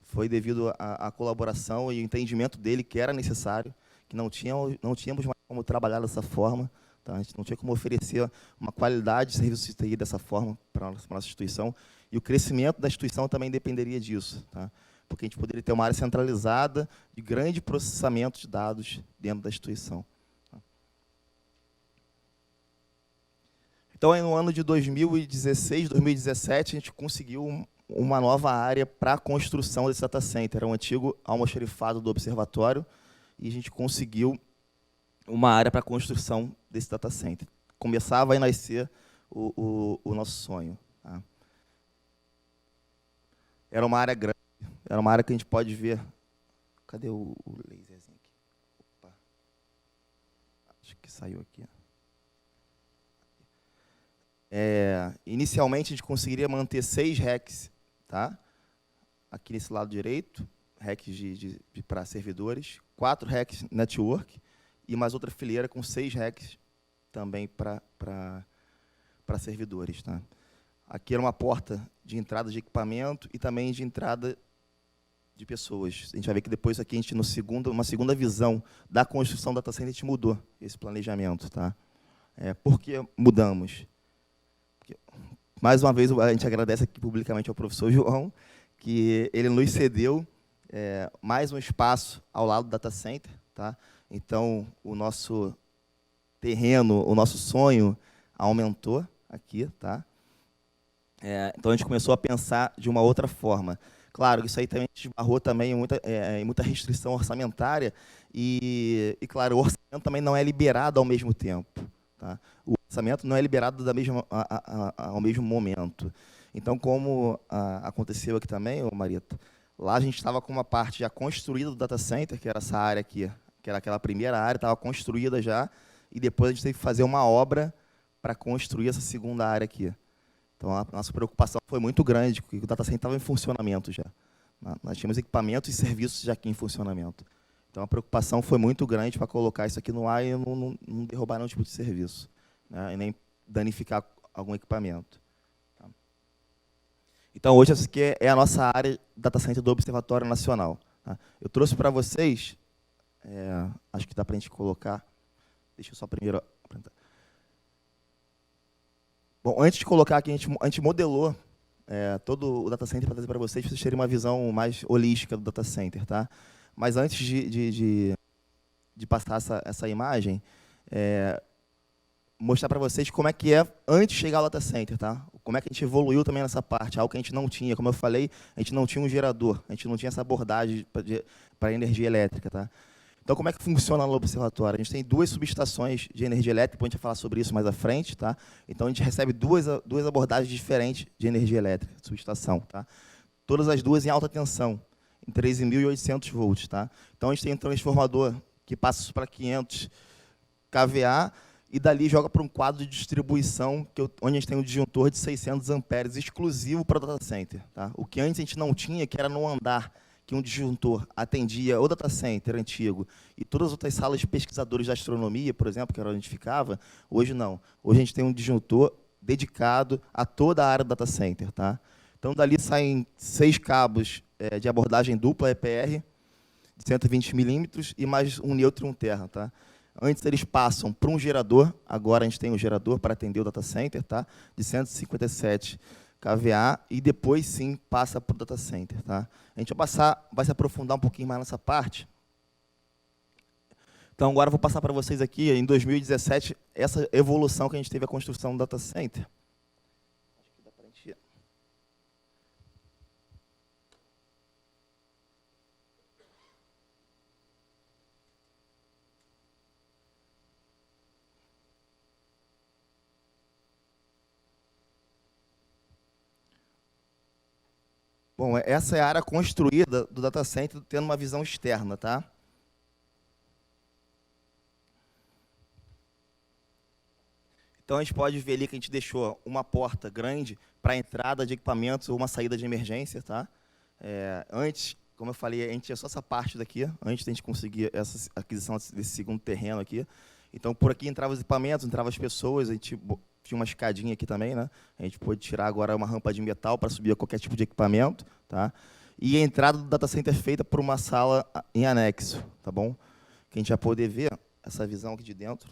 foi devido à colaboração e o entendimento dele que era necessário, que não tínhamos mais como trabalhar dessa forma, tá? A gente não tinha como oferecer uma qualidade de serviço de TI dessa forma para a nossa instituição, e o crescimento da instituição também dependeria disso, tá? Porque a gente poderia ter uma área centralizada de grande processamento de dados dentro da instituição. Então, aí, no ano de 2016, 2017, a gente conseguiu uma nova área para a construção desse data center. Era um antigo almoxarifado do observatório, e a gente conseguiu uma área para a construção desse data center. Começava a nascer o nosso sonho, tá? Era uma área grande, era uma área que a gente pode ver... Cadê o laserzinho aqui? Opa. Acho que saiu aqui. Inicialmente, a gente conseguiria manter 6 RECs, tá? Aqui nesse lado direito, RECs para servidores, 4 RECs network, e mais outra fileira com 6 RECs também para servidores, tá? Aqui era uma porta de entrada de equipamento e também de entrada de pessoas. A gente vai ver que depois aqui, a gente, uma segunda visão da construção do data center, a gente mudou esse planejamento, tá? Por que mudamos? Porque mais uma vez, a gente agradece aqui publicamente ao professor João, que ele nos cedeu mais um espaço ao lado do data center. Tá? Então, o nosso terreno, o nosso sonho aumentou aqui. Tá? Então, a gente começou a pensar de uma outra forma. Claro, isso aí também esbarrou também em muita restrição orçamentária e, claro, o orçamento também não é liberado ao mesmo tempo. Tá? O orçamento não é liberado ao mesmo momento. Então, como aconteceu aqui também, Marita, lá a gente estava com uma parte já construída do data center, que era essa área aqui, que era aquela primeira área, estava construída já, e depois a gente teve que fazer uma obra para construir essa segunda área aqui. Então, a nossa preocupação foi muito grande, porque o data center estava em funcionamento já. Nós tínhamos equipamentos e serviços já aqui em funcionamento. Então, a preocupação foi muito grande para colocar isso aqui no ar e não derrubar nenhum tipo de serviço, né, e nem danificar algum equipamento. Tá? Então, hoje, essa aqui é a nossa área data center do Observatório Nacional. Tá? Eu trouxe para vocês, acho que dá para a gente colocar, deixa eu só primeiro apresentar. Bom, antes de colocar aqui, a gente modelou todo o data center para trazer para vocês terem uma visão mais holística do data center. Tá? Mas antes de passar essa imagem, mostrar para vocês como é que é antes de chegar ao data center. Tá? Como é que a gente evoluiu também nessa parte, algo que a gente não tinha. Como eu falei, a gente não tinha um gerador, a gente não tinha essa abordagem para energia elétrica. Tá? Então, como é que funciona no observatório? A gente tem 2 subestações de energia elétrica, depois a gente vai falar sobre isso mais à frente. Tá? Então, a gente recebe duas abordagens diferentes de energia elétrica, de subestação. Tá? Todas as duas em alta tensão, em 13.800 volts. Tá? Então, a gente tem um transformador que passa isso para 500 kVA e dali joga para um quadro de distribuição, onde a gente tem um disjuntor de 600 amperes exclusivo para o data center. Tá? O que antes a gente não tinha, que era no andar, que um disjuntor atendia o data center antigo e todas as outras salas de pesquisadores de astronomia, por exemplo, que era onde a gente ficava, hoje não. Hoje a gente tem um disjuntor dedicado a toda a área do data center. Tá? Então, dali saem 6 cabos de abordagem dupla EPR, de 120 milímetros, e mais um nêutron e um terra. Tá? Antes, eles passam para um gerador, agora a gente tem um gerador para atender o data center, tá? De 157 kVA, e depois, sim, passa para o data center. Tá? A gente vai se aprofundar um pouquinho mais nessa parte. Então, agora eu vou passar para vocês aqui, em 2017, essa evolução que a gente teve a construção do data center. Acho que dá para a gente... Bom, essa é a área construída do data center, tendo uma visão externa. Tá? Então, a gente pode ver ali que a gente deixou uma porta grande para a entrada de equipamentos ou uma saída de emergência. Tá? Antes, como eu falei, a gente tinha só essa parte daqui, antes de a gente conseguir essa aquisição desse segundo terreno aqui. Então, por aqui entravam os equipamentos, entravam as pessoas, a gente tinha uma escadinha aqui também, né? A gente pôde tirar agora uma rampa de metal para subir a qualquer tipo de equipamento. Tá? E a entrada do data center é feita por uma sala em anexo. Tá bom? Que a gente vai poder ver essa visão aqui de dentro.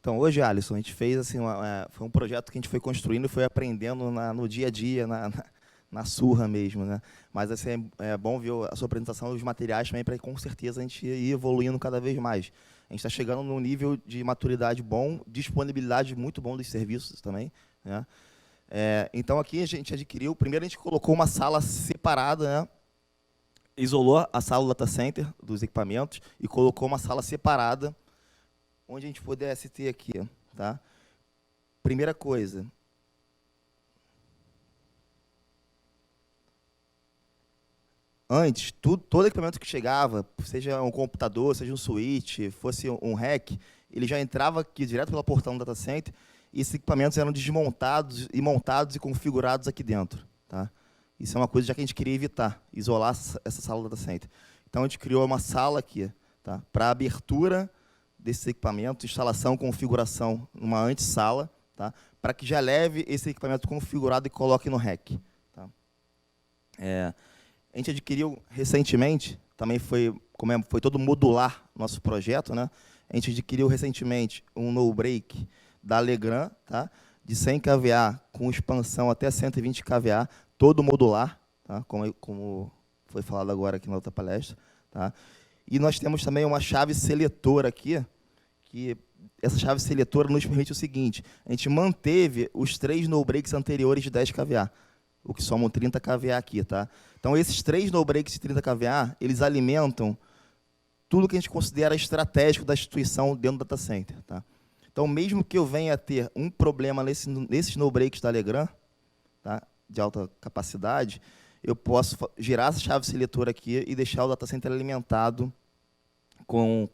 Então, hoje, Alisson, a gente fez assim, foi um projeto que a gente foi construindo e foi aprendendo no dia a dia, na surra mesmo. Né? Mas assim, é bom ver a sua apresentação e os materiais também, para com certeza a gente ir evoluindo cada vez mais. A gente está chegando num nível de maturidade bom, disponibilidade muito bom dos serviços também. Né? Então, aqui a gente adquiriu, primeiro a gente colocou uma sala separada, né? Isolou a sala do data center dos equipamentos e colocou uma sala separada, onde a gente pudesse ter aqui. Tá? Primeira coisa, antes, todo equipamento que chegava, seja um computador, seja um switch, fosse um rack, ele já entrava aqui direto pela portão do data center, e esses equipamentos eram desmontados e montados e configurados aqui dentro. Tá? Isso é uma coisa já que a gente queria evitar, isolar essa sala do data center. Então, a gente criou uma sala aqui, tá? Para abertura desses equipamentos, instalação, configuração numa antessala, tá? Para que já leve esse equipamento configurado e coloque no REC. Tá? A gente adquiriu recentemente, também foi todo modular nosso projeto, né? A gente adquiriu recentemente um no-break da Legrand, tá? De 100 kVA com expansão até 120 kVA, todo modular, tá? Como foi falado agora aqui na outra palestra. Tá? E nós temos também uma chave seletora aqui, que essa chave seletora nos permite o seguinte: a gente manteve os 3 no-breaks anteriores de 10 kVA, o que somam 30 kVA aqui. Tá? Então, esses 3 no-breaks de 30 kVA, eles alimentam tudo que a gente considera estratégico da instituição dentro do data center. Tá? Então, mesmo que eu venha a ter um problema nesses no-breaks da Legrand, tá? De alta capacidade, eu posso girar essa chave seletora aqui e deixar o data center alimentado com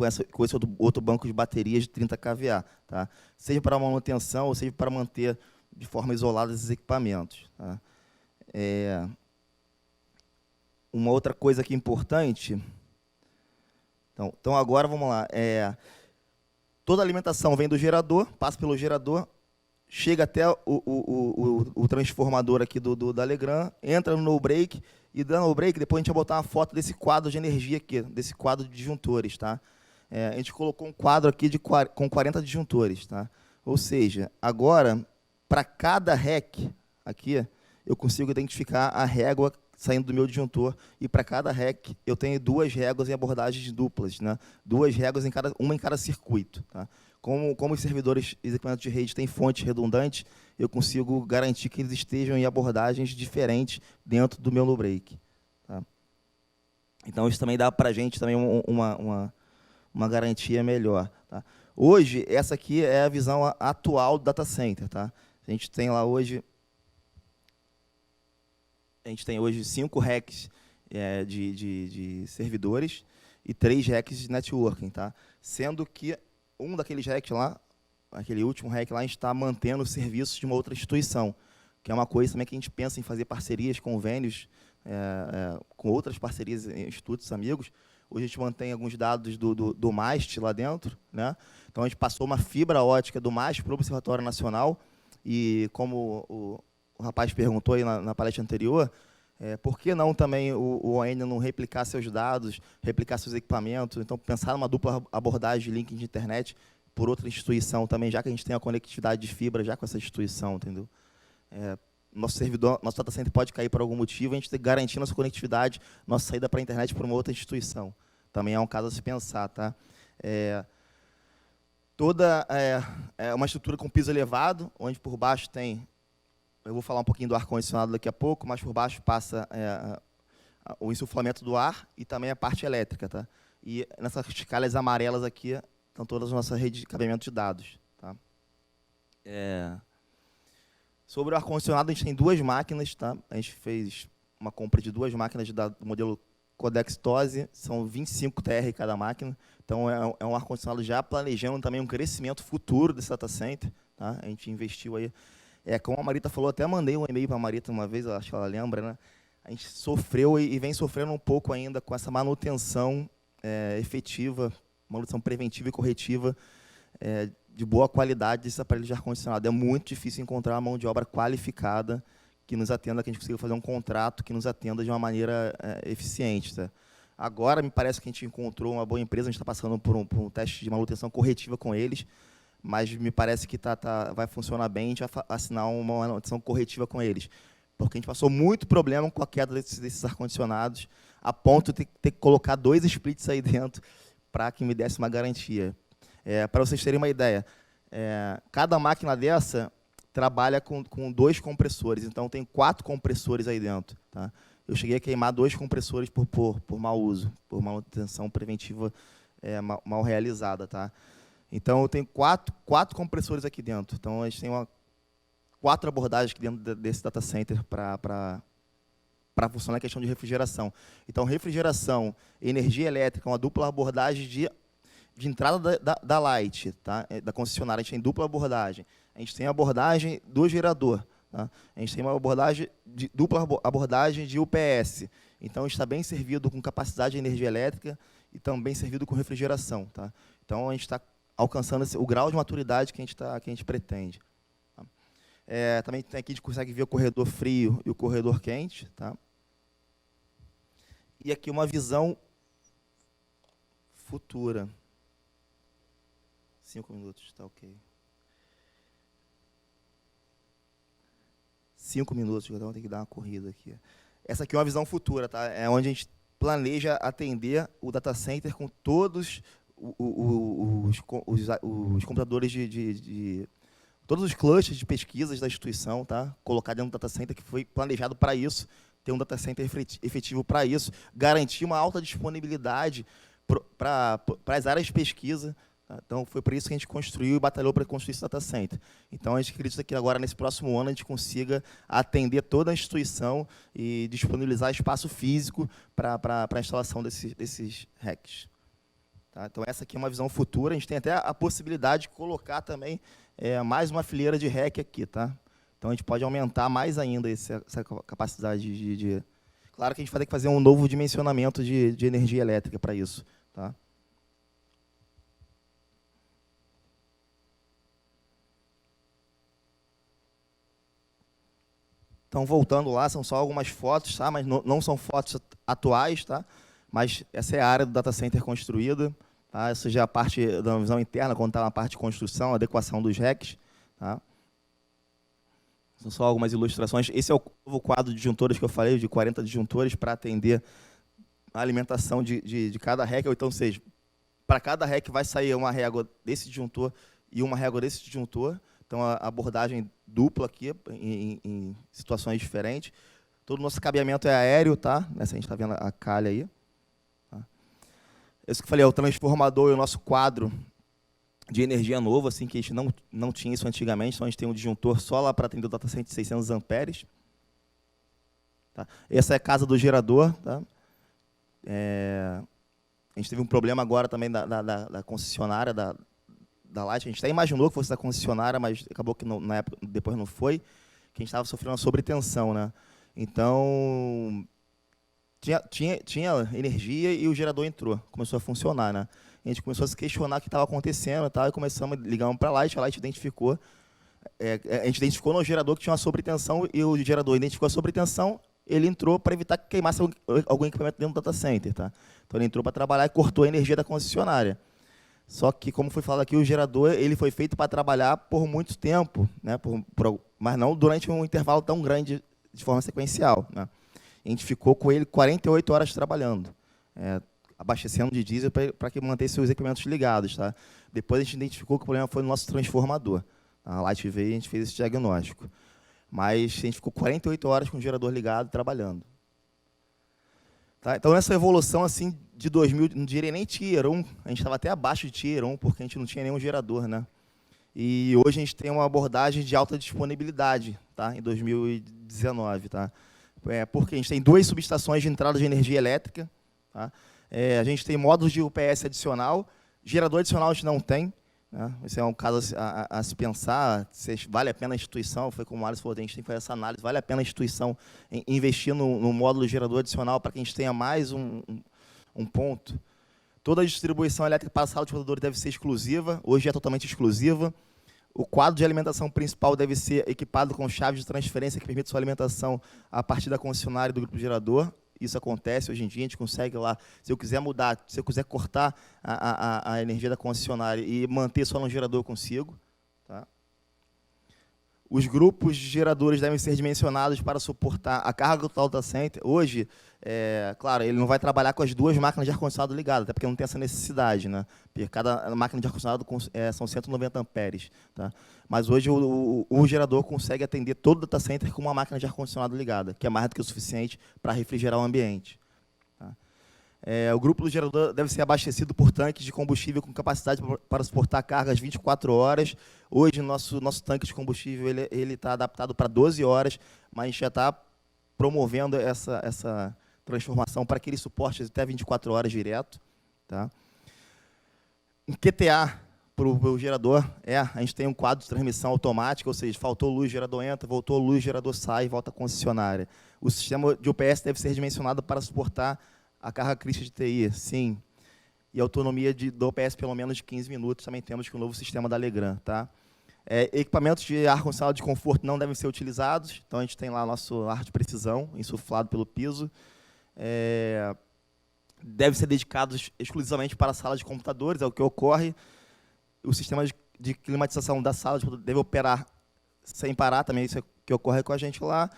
esse outro banco de baterias de 30 kVA. Tá? Seja para manutenção ou seja para manter de forma isolada esses equipamentos. Tá? Uma outra coisa aqui importante... Então, agora, vamos lá. Toda a alimentação vem do gerador, passa pelo gerador, chega até o transformador aqui da Legrand, entra no no-break, e dando no-break, depois a gente vai botar uma foto desse quadro de energia aqui, desse quadro de disjuntores. Tá? A gente colocou um quadro aqui com 40 disjuntores. Tá? Ou seja, agora, para cada REC aqui, eu consigo identificar a régua saindo do meu disjuntor, e para cada REC eu tenho 2 réguas em abordagens duplas, né? 2 réguas, uma em cada circuito. Tá? Como os servidores e equipamentos de rede têm fontes redundantes, eu consigo garantir que eles estejam em abordagens diferentes dentro do meu no-break. Tá? Então, isso também dá para a gente também uma garantia melhor. Tá? Hoje, essa aqui é a visão atual do data center. Tá? A gente tem lá hoje... A gente tem hoje 5 racks de servidores e 3 racks de networking, tá? Sendo que um daqueles racks lá, aquele último rack lá, a gente está mantendo os serviços de uma outra instituição, que é uma coisa também que a gente pensa em fazer parcerias, convênios, com outras parcerias, institutos, amigos. Hoje a gente mantém alguns dados do MAST lá dentro, né? Então a gente passou uma fibra ótica do MAST para o Observatório Nacional, e como o rapaz perguntou aí na palestra anterior, por que não também o ON não replicar seus dados, replicar seus equipamentos? Então, pensar numa dupla abordagem de link de internet por outra instituição também, já que a gente tem a conectividade de fibra já com essa instituição, entendeu? Nosso servidor, nosso data center pode cair por algum motivo, a gente tem que garantir nossa conectividade, nossa saída para a internet por uma outra instituição. Também é um caso a se pensar. Tá? Toda uma estrutura com piso elevado, onde por baixo tem... Eu vou falar um pouquinho do ar-condicionado daqui a pouco, mas por baixo passa o insuflamento do ar e também a parte elétrica. Tá? E nessas escalas amarelas aqui estão todas as nossas redes de cabeamento de dados. Tá? Sobre o ar-condicionado, a gente tem 2 máquinas. Tá? A gente fez uma compra de 2 máquinas do modelo Codex TOSI, são 25 TR cada máquina. Então, é um ar-condicionado já planejando também um crescimento futuro desse data center. Tá? A gente investiu aí... como a Marita falou, até mandei um e-mail para a Marita uma vez, acho que ela lembra, né? A gente sofreu e vem sofrendo um pouco ainda com essa manutenção efetiva, manutenção preventiva e corretiva de boa qualidade desses aparelhos de ar-condicionado. É muito difícil encontrar uma mão de obra qualificada que nos atenda, que a gente consiga fazer um contrato que nos atenda de uma maneira eficiente. Tá? Agora, me parece que a gente encontrou uma boa empresa, a gente está passando por um teste de manutenção corretiva com eles, mas me parece que vai funcionar bem, a gente vai assinar uma manutenção corretiva com eles. Porque a gente passou muito problema com a queda desses ar-condicionados, a ponto de ter que colocar 2 splits aí dentro para que me desse uma garantia. Para vocês terem uma ideia, cada máquina dessa trabalha com 2 compressores, então tem 4 compressores aí dentro. Tá? Eu cheguei a queimar 2 compressores por mau uso, por manutenção preventiva mal realizada. Tá? Então, eu tenho 4 compressores aqui dentro. Então, a gente tem 4 abordagens aqui dentro desse data center para funcionar a questão de refrigeração. Então, refrigeração, energia elétrica, uma dupla abordagem de entrada da Light, tá? Da concessionária. A gente tem dupla abordagem. A gente tem a abordagem do gerador. Tá? A gente tem uma dupla abordagem de UPS. Então, está bem servido com capacidade de energia elétrica e também servido com refrigeração. Tá? Então, a gente está alcançando o grau de maturidade que a gente pretende. Tá? Também tem aqui, a gente consegue ver o corredor frio e o corredor quente. Tá? E aqui uma visão futura. 5 minutos, está ok. 5 minutos, então tem que dar uma corrida aqui. Essa aqui é uma visão futura, tá? É onde a gente planeja atender o data center com todos os computadores todos os clusters de pesquisas da instituição, tá? Colocar dentro do data center que foi planejado para isso, ter um data center efetivo para isso, garantir uma alta disponibilidade para as áreas de pesquisa. Então, foi por isso que a gente construiu e batalhou para construir esse data center. Então, a gente acredita que agora, nesse próximo ano, a gente consiga atender toda a instituição e disponibilizar espaço físico para a instalação desses racks. Tá? Então, essa aqui é uma visão futura. A gente tem até a possibilidade de colocar também mais uma fileira de rack aqui. Tá? Então, a gente pode aumentar mais ainda essa capacidade de... Claro que a gente vai ter que fazer um novo dimensionamento de energia elétrica para isso. Tá? Então, voltando lá, são só algumas fotos, tá? Mas não são fotos atuais, tá? Mas essa é a área do data center construída. Tá? Essa já é a parte da visão interna, quando está na parte de construção, adequação dos racks. Tá? São só algumas ilustrações. Esse é o novo quadro de disjuntores que eu falei, de 40 disjuntores, para atender a alimentação de cada rack. Ou seja, para cada rack vai sair uma régua desse disjuntor e uma régua desse disjuntor. Então, a abordagem dupla aqui, em situações diferentes. Todo o nosso cabeamento é aéreo, tá? Nessa a gente está vendo a calha aí. Tá? Isso que eu falei, é o transformador e o nosso quadro de energia novo, assim, que a gente não tinha isso antigamente. Então, a gente tem um disjuntor só lá para atender o data center de 600 amperes. Tá? Essa é a casa do gerador. Tá? A gente teve um problema agora também da concessionária, da Light. A gente até imaginou que fosse da concessionária, mas acabou que na época, depois não foi, que a gente estava sofrendo uma sobretensão. Né? Então, tinha energia e o gerador entrou, começou a funcionar. Né? A gente começou a se questionar o que estava acontecendo e começamos a ligar para a Light identificou. A gente identificou no gerador que tinha uma sobretensão e o gerador identificou a sobretensão, ele entrou para evitar que queimasse algum equipamento dentro do data center. Tá? Então, ele entrou para trabalhar e cortou a energia da concessionária. Só que, como foi falado aqui, o gerador ele foi feito para trabalhar por muito tempo, né? Mas não durante um intervalo tão grande de forma sequencial. Né? A gente ficou com ele 48 horas trabalhando, abastecendo de diesel para que mantesse os equipamentos ligados. Tá? Depois a gente identificou que o problema foi no nosso transformador. A Light veio e a gente fez esse diagnóstico. Mas a gente ficou 48 horas com o gerador ligado trabalhando. Tá? Então, nessa evolução assim, de 2000, não diria nem Tier 1, a gente estava até abaixo de Tier 1, porque a gente não tinha nenhum gerador. Né? E hoje a gente tem uma abordagem de alta disponibilidade, tá? Em 2019. Tá? Porque a gente tem 2 subestações de entrada de energia elétrica. Tá? A gente tem módulos de UPS adicional, gerador adicional a gente não tem. Né? Esse é um caso a se pensar, se vale a pena a instituição, foi como o Alisson falou, a gente tem que fazer essa análise, vale a pena a instituição investir no módulo gerador adicional para que a gente tenha mais um ponto. Toda a distribuição elétrica para a sala de computadores deve ser exclusiva, hoje é totalmente exclusiva. O quadro de alimentação principal deve ser equipado com chaves de transferência que permite sua alimentação a partir da concessionária do grupo gerador. Isso acontece hoje em dia, a gente consegue lá, se eu quiser mudar, se eu quiser cortar a energia da concessionária e manter só no gerador, eu consigo. Tá? Os grupos de geradores devem ser dimensionados para suportar a carga total do data center. Hoje, claro, ele não vai trabalhar com as 2 máquinas de ar-condicionado ligadas, até porque não tem essa necessidade. Né? Porque cada máquina de ar-condicionado são 190 amperes. Tá? Mas hoje o gerador consegue atender todo o data center com uma máquina de ar-condicionado ligada, que é mais do que o suficiente para refrigerar o ambiente. Tá? O grupo do gerador deve ser abastecido por tanques de combustível com capacidade para suportar cargas 24 horas. Hoje, nosso tanque de combustível ele está adaptado para 12 horas, mas a gente já está promovendo essa transformação para que ele suporte até 24 horas direto. Tá? Um QTA para o gerador, a gente tem um quadro de transmissão automática, ou seja, faltou luz, o gerador entra, voltou luz, o gerador sai e volta à concessionária. O sistema de UPS deve ser dimensionado para suportar a carga crítica de TI, sim. e autonomia do OPS pelo menos de 15 minutos, também temos com o novo sistema da Legrand. Tá? Equipamentos de ar-condicionado de conforto não devem ser utilizados, então a gente tem lá nosso ar de precisão, insuflado pelo piso. Deve ser dedicados exclusivamente para a sala de computadores, é o que ocorre. O sistema de climatização da sala deve operar sem parar, também isso é o que ocorre com a gente lá.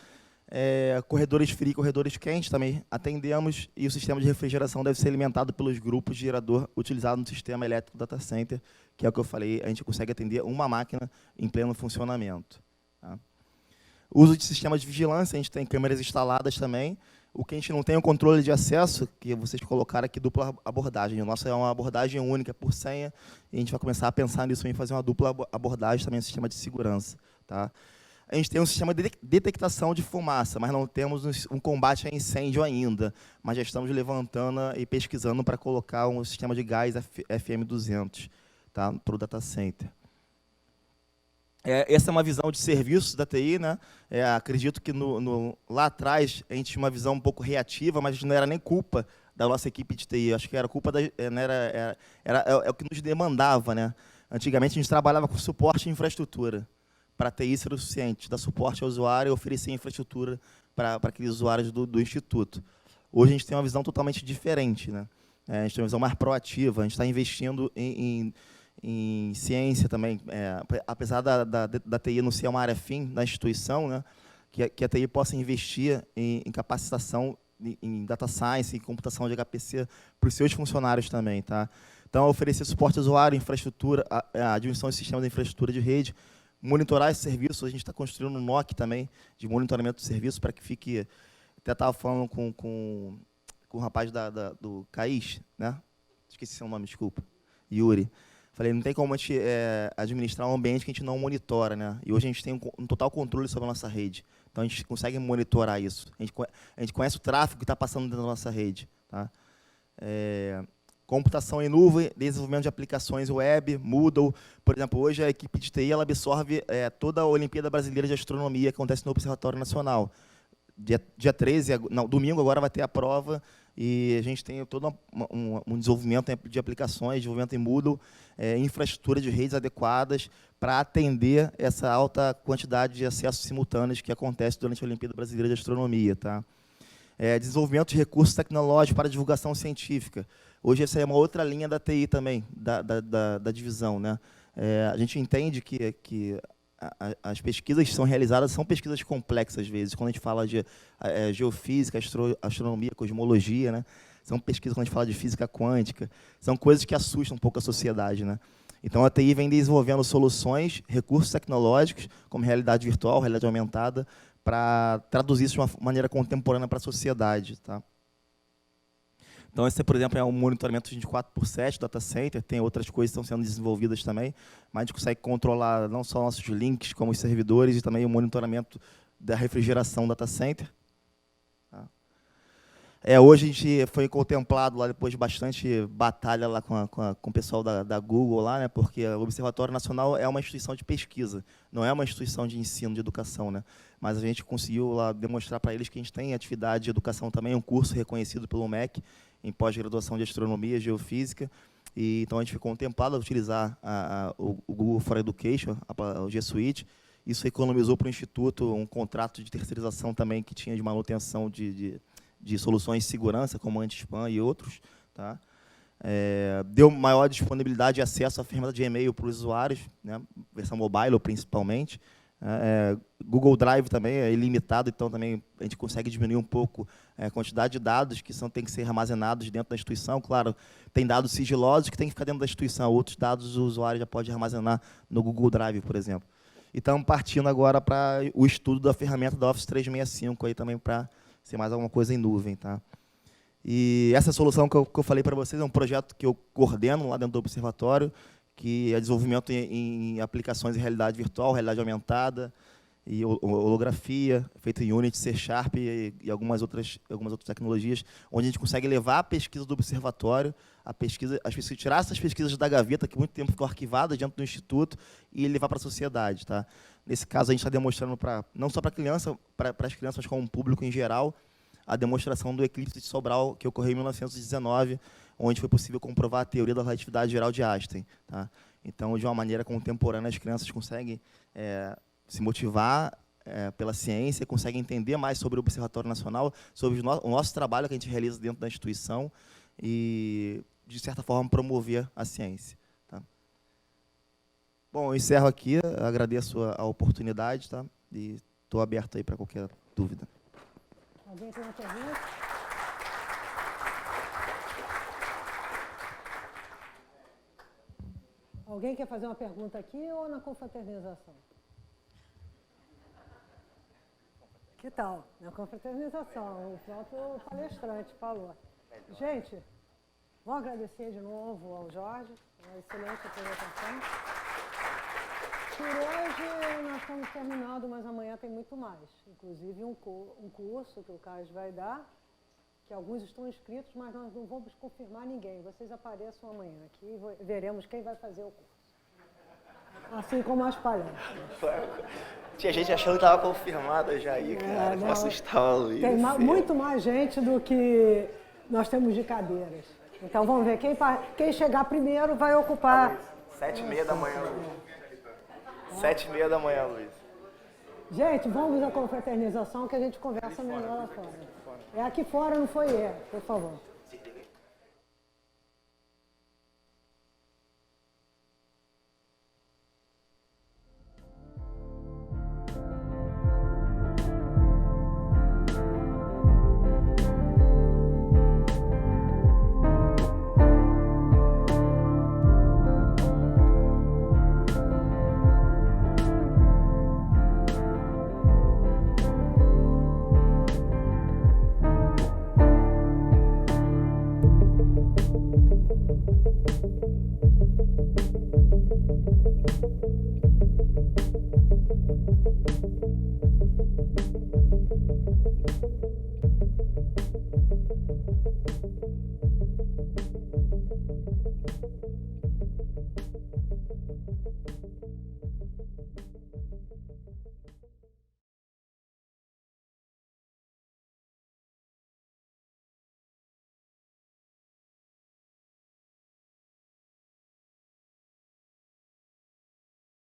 Corredores frios e corredores quentes também atendemos, e o sistema de refrigeração deve ser alimentado pelos grupos de gerador utilizados no sistema elétrico data center, que é o que eu falei, a gente consegue atender uma máquina em pleno funcionamento. Tá? Uso de sistemas de vigilância, a gente tem câmeras instaladas também. O que a gente não tem é o controle de acesso, que vocês colocaram aqui, dupla abordagem. O nosso é uma abordagem única por senha, e a gente vai começar a pensar nisso em fazer uma dupla abordagem também no sistema de segurança. Tá? A gente tem um sistema de detectação de fumaça, mas não temos um combate a incêndio ainda. Mas já estamos levantando e pesquisando para colocar um sistema de gás FM200, tá, para o data center. Essa é uma visão de serviços da TI. Né? Acredito que lá atrás a gente tinha uma visão um pouco reativa, mas não era nem culpa da nossa equipe de TI. Acho que era culpa era o que nos demandava. Né? Antigamente a gente trabalhava com suporte e infraestrutura. Para a TI ser o suficiente, dar suporte ao usuário e oferecer infraestrutura para aqueles usuários do Instituto. Hoje a gente tem uma visão totalmente diferente. Né? A gente tem uma visão mais proativa, a gente está investindo em ciência também. Apesar da TI não ser uma área fim da instituição, né? que a TI possa investir em capacitação em data science e computação de HPC para os seus funcionários também. Tá? Então, oferecer suporte ao usuário, infraestrutura, a administração de sistemas de infraestrutura de rede, monitorar esse serviço. A gente está construindo um NOC também de monitoramento de serviço para que fique... Até estava falando com o rapaz do CAIS, né? Esqueci seu nome, desculpa. Yuri. Falei, não tem como a gente administrar um ambiente que a gente não monitora. Né? E hoje a gente tem um total controle sobre a nossa rede. Então, a gente consegue monitorar isso. A gente conhece o tráfego que está passando dentro da nossa rede. Tá? Computação em nuvem, desenvolvimento de aplicações web, Moodle. Por exemplo, hoje a equipe de TI ela absorve toda a Olimpíada Brasileira de Astronomia que acontece no Observatório Nacional. Dia 13, não, domingo, agora vai ter a prova, e a gente tem todo um desenvolvimento de aplicações, desenvolvimento em Moodle, infraestrutura de redes adequadas para atender essa alta quantidade de acessos simultâneos que acontece durante a Olimpíada Brasileira de Astronomia. Tá? Desenvolvimento de recursos tecnológicos para divulgação científica. Hoje essa é uma outra linha da TI também, da divisão. Né? A gente entende que as pesquisas que são realizadas são pesquisas complexas, às vezes. Quando a gente fala de geofísica, astronomia, cosmologia, né? São pesquisas quando a gente fala de física quântica, são coisas que assustam um pouco a sociedade. Né? Então, a TI vem desenvolvendo soluções, recursos tecnológicos, como realidade virtual, realidade aumentada, para traduzir isso de uma maneira contemporânea para a sociedade. Tá? Então, esse, por exemplo, é um monitoramento 24/7 do data center, tem outras coisas que estão sendo desenvolvidas também, mas a gente consegue controlar não só nossos links, como os servidores, e também o monitoramento da refrigeração do data center. Tá? Hoje a gente foi contemplado, lá depois de bastante batalha lá com o pessoal da Google, lá, né, porque o Observatório Nacional é uma instituição de pesquisa, não é uma instituição de ensino, de educação. Né? Mas a gente conseguiu lá demonstrar para eles que a gente tem atividade de educação também, um curso reconhecido pelo MEC, em pós-graduação de astronomia e geofísica, e então a gente foi contemplado a utilizar o Google for Education, o G Suite. Isso economizou para o Instituto um contrato de terceirização também que tinha de manutenção de soluções de segurança, como anti-spam e outros. Tá? Deu maior disponibilidade e acesso à ferramenta de e-mail para os usuários, né? Versão mobile principalmente. Google Drive também é ilimitado, então também a gente consegue diminuir um pouco a quantidade de dados que têm que ser armazenados dentro da instituição. Claro, tem dados sigilosos que têm que ficar dentro da instituição, outros dados o usuário já pode armazenar no Google Drive, por exemplo. E estamos partindo agora para o estudo da ferramenta da Office 365, aí também para ser mais alguma coisa em nuvem. Tá? E essa solução que eu falei para vocês é um projeto que eu coordeno lá dentro do Observatório, que é desenvolvimento em aplicações em realidade virtual, realidade aumentada, e holografia, feito em Unity, C# e algumas outras tecnologias, onde a gente consegue levar a pesquisa do Observatório, tirar essas pesquisas da gaveta, que muito tempo ficou arquivadas dentro do Instituto, e levar para a sociedade. Tá? Nesse caso, a gente está demonstrando, não só para criança, para as crianças, mas como um público em geral, a demonstração do eclipse de Sobral, que ocorreu em 1919, onde foi possível comprovar a teoria da relatividade geral de Einstein. Tá? Então, de uma maneira contemporânea, as crianças conseguem se motivar pela ciência, conseguem entender mais sobre o Observatório Nacional, sobre o nosso trabalho que a gente realiza dentro da instituição e, de certa forma, promover a ciência. Tá? Bom, eu encerro aqui, agradeço a oportunidade, tá? E estou aberto aí para qualquer dúvida. Alguém tem uma pergunta? Alguém quer fazer uma pergunta aqui ou na confraternização? Que tal? Na confraternização, o próprio palestrante falou. Gente, vou agradecer de novo ao Jorge, uma excelente apresentação. Por hoje nós estamos terminando, mas amanhã tem muito mais. Inclusive um curso que o Carlos vai dar, que alguns estão inscritos, mas nós não vamos confirmar ninguém. Vocês apareçam amanhã aqui e veremos quem vai fazer o curso. Assim como as palestras. Tinha gente achando que estava confirmada já aí, cara. Não, assustar o Luiz. Tem muito mais gente do que nós temos de cadeiras. Então vamos ver, quem chegar primeiro vai ocupar... 7h30 da manhã, Luiz. 7h30 da manhã, Luiz. Gente, vamos à confraternização que a gente conversa melhor lá fora. É aqui fora, não foi por favor.